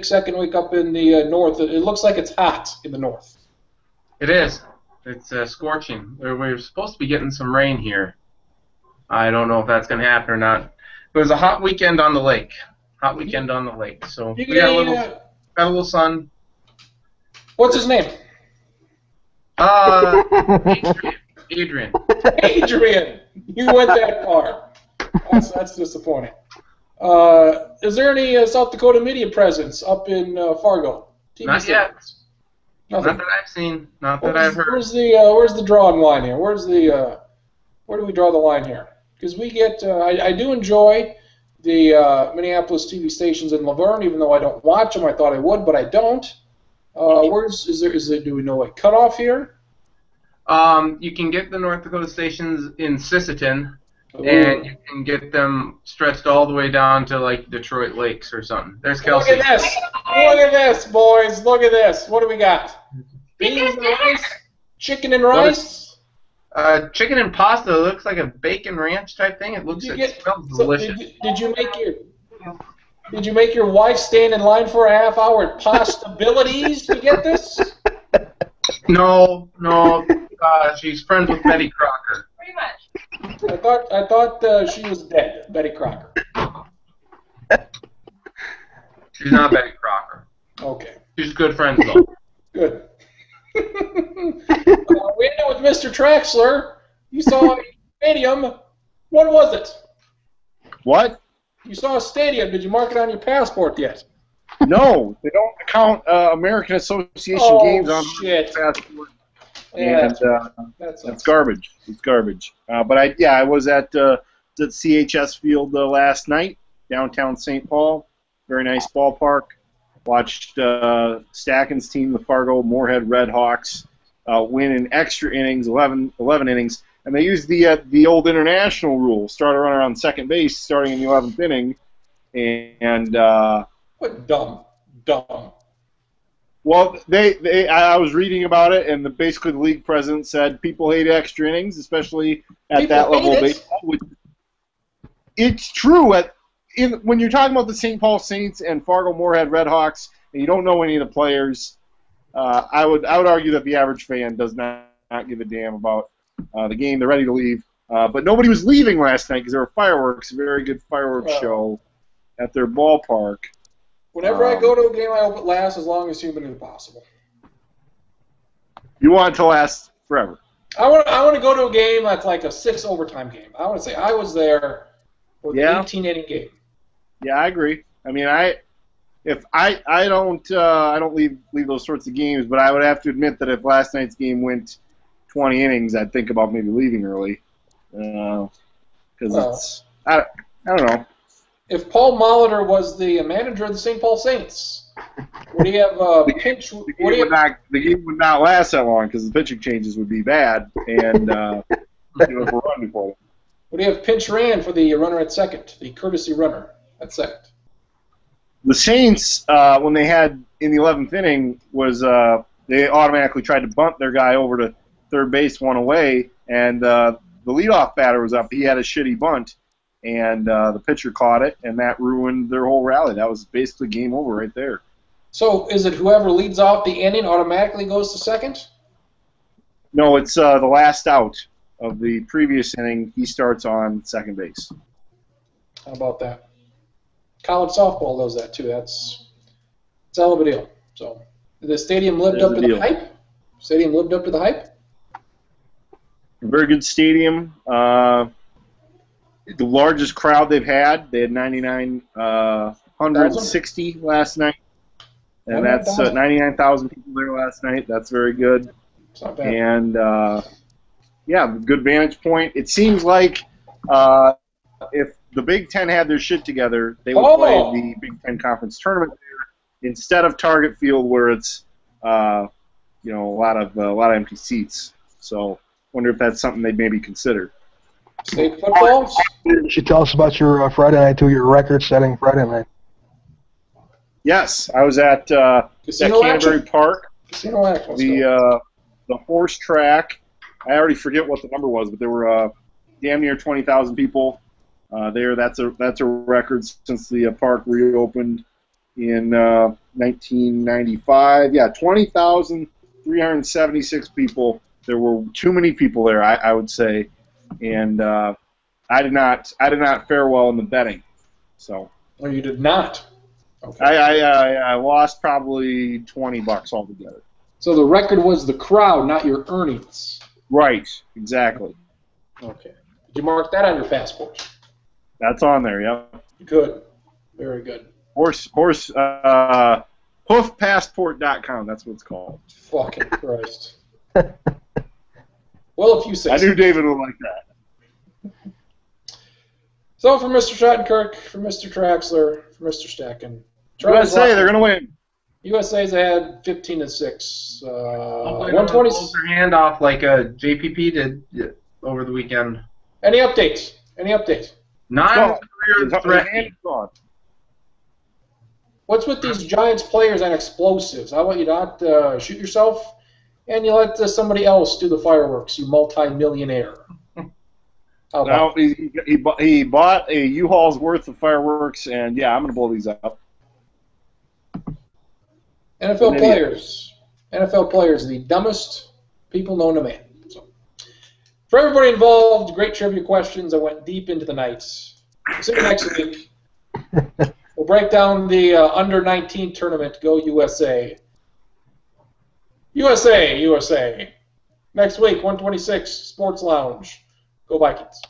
second week up in the north. It looks like it's hot in the north. It is. It's scorching. We're supposed to be getting some rain here. I don't know if that's going to happen or not. It was a hot weekend on the lake. So we got a little sun. What's his name? Adrian. Adrian, you went that far. That's disappointing. Is there any South Dakota media presence up in Fargo? TV Not yet. Nothing. Not that I've seen. Not that I've heard. Where's the drawing line here? Where do we draw the line here? Because we get, I do enjoy the Minneapolis TV stations in Laverne, even though I don't watch them. I thought I would, but I don't. Do we know a cutoff here? You can get the North Dakota stations in Sisseton, and you can get them stretched all the way down to like Detroit Lakes or something. There's Kelsey. Look at this! Look at this, boys! Look at this! What do we got? Beans and rice, chicken and rice. Chicken and pasta. It looks like a bacon ranch type thing. It smells delicious. Did you make your wife stand in line for a half hour at Postabilities to get this? No. She's friends with Betty Crocker. Pretty much. I thought she was dead, Betty Crocker. She's not Betty Crocker. Okay. She's good friends though. Good. We ended with Mr. Traxler. You saw a stadium. What was it? What? You saw a stadium. Did you mark it on your passport yet? No, they don't count American Association games on shit. passport. Yeah, And that's garbage. It's garbage. But I was at the CHS Field last night, downtown St. Paul. Very nice ballpark. Watched Stacken's team, the Fargo Moorhead Red Hawks, win in extra innings, 11 innings, and they used the old international rule: start a runner on second base, starting in the 11th inning, and what dumb. Well, I was reading about it, and basically the league president said people hate extra innings, especially at that level of baseball. It's true. When you're talking about the St. Paul Saints and Fargo Moorhead Red Hawks, and you don't know any of the players, I would argue that the average fan does not give a damn about the game. They're ready to leave. But nobody was leaving last night because there were fireworks, a very good fireworks show at their ballpark. Whenever I go to a game, I hope it lasts as long as humanly possible. You want it to last forever. I want to go to a game that's like a 6 overtime game. I want to say I was there for the 18-inning game. Yeah, I agree. I mean, I don't leave those sorts of games, but I would have to admit that if last night's game went 20 innings, I'd think about maybe leaving early, because I don't know. If Paul Molitor was the manager of the St. Paul Saints, would he have pinch? The game would not last that long because the pitching changes would be bad, and would run before them. Would he have pinch ran for the runner at second, the courtesy runner at second? The Saints, when they had in the 11th inning, was they automatically tried to bunt their guy over to third base, one away, and the leadoff batter was up. He had a shitty bunt. And the pitcher caught it, and that ruined their whole rally. That was basically game over right there. So is it whoever leads off the inning automatically goes to second? No, it's the last out of the previous inning. He starts on second base. How about that? College softball does that too. It's a hell of a deal. So the stadium lived up to the hype? Stadium lived up to the hype? A very good stadium. The largest crowd they've had. They had 9,960 last night, and that's 99,000 people there last night. That's very good. It's not bad. And good vantage point. It seems like if the Big Ten had their shit together, they would play the Big Ten Conference tournament there instead of Target Field, where it's a lot of empty seats. So, wonder if that's something they'd maybe consider. State football? You should tell us about your Friday night too. Your record-setting Friday night. Yes, I was at Casino Canterbury action? Park. Casino action. Let's go. The horse track. I already forget what the number was, but there were damn near 20,000 people there. That's a record since the park reopened in 1995. Yeah, 20,376 people. There were too many people there, I would say, and I did not fare well in the betting. So. Oh, you did not. Okay. I lost probably $20 altogether. So the record was the crowd, not your earnings. Right, exactly. Okay. Did you mark that on your passport? That's on there, yep. Good. Very good. Hoofpassport.com, that's what it's called. Fucking Christ. Well, if you say I so. knew David would like that. So for Mr. Schottenkirk, for Mr. Traxler, for Mr. Stacken. USA, they're going to win. USA's ahead 15-6. Hopefully 120. hold their hand off like a JPP did over the weekend. Any updates? Non-career threat. What's with these Giants players and explosives? How about you not shoot yourself and you let somebody else do the fireworks, you multi-millionaire? No, he bought a U-Haul's worth of fireworks, and yeah, I'm going to blow these up. NFL players, the dumbest people known to man. So, for everybody involved, great trivia questions. I went deep into the night. See you next week. We'll break down the under-19 tournament. Go USA. USA. Next week, 126 Sports Lounge. Go Vikings.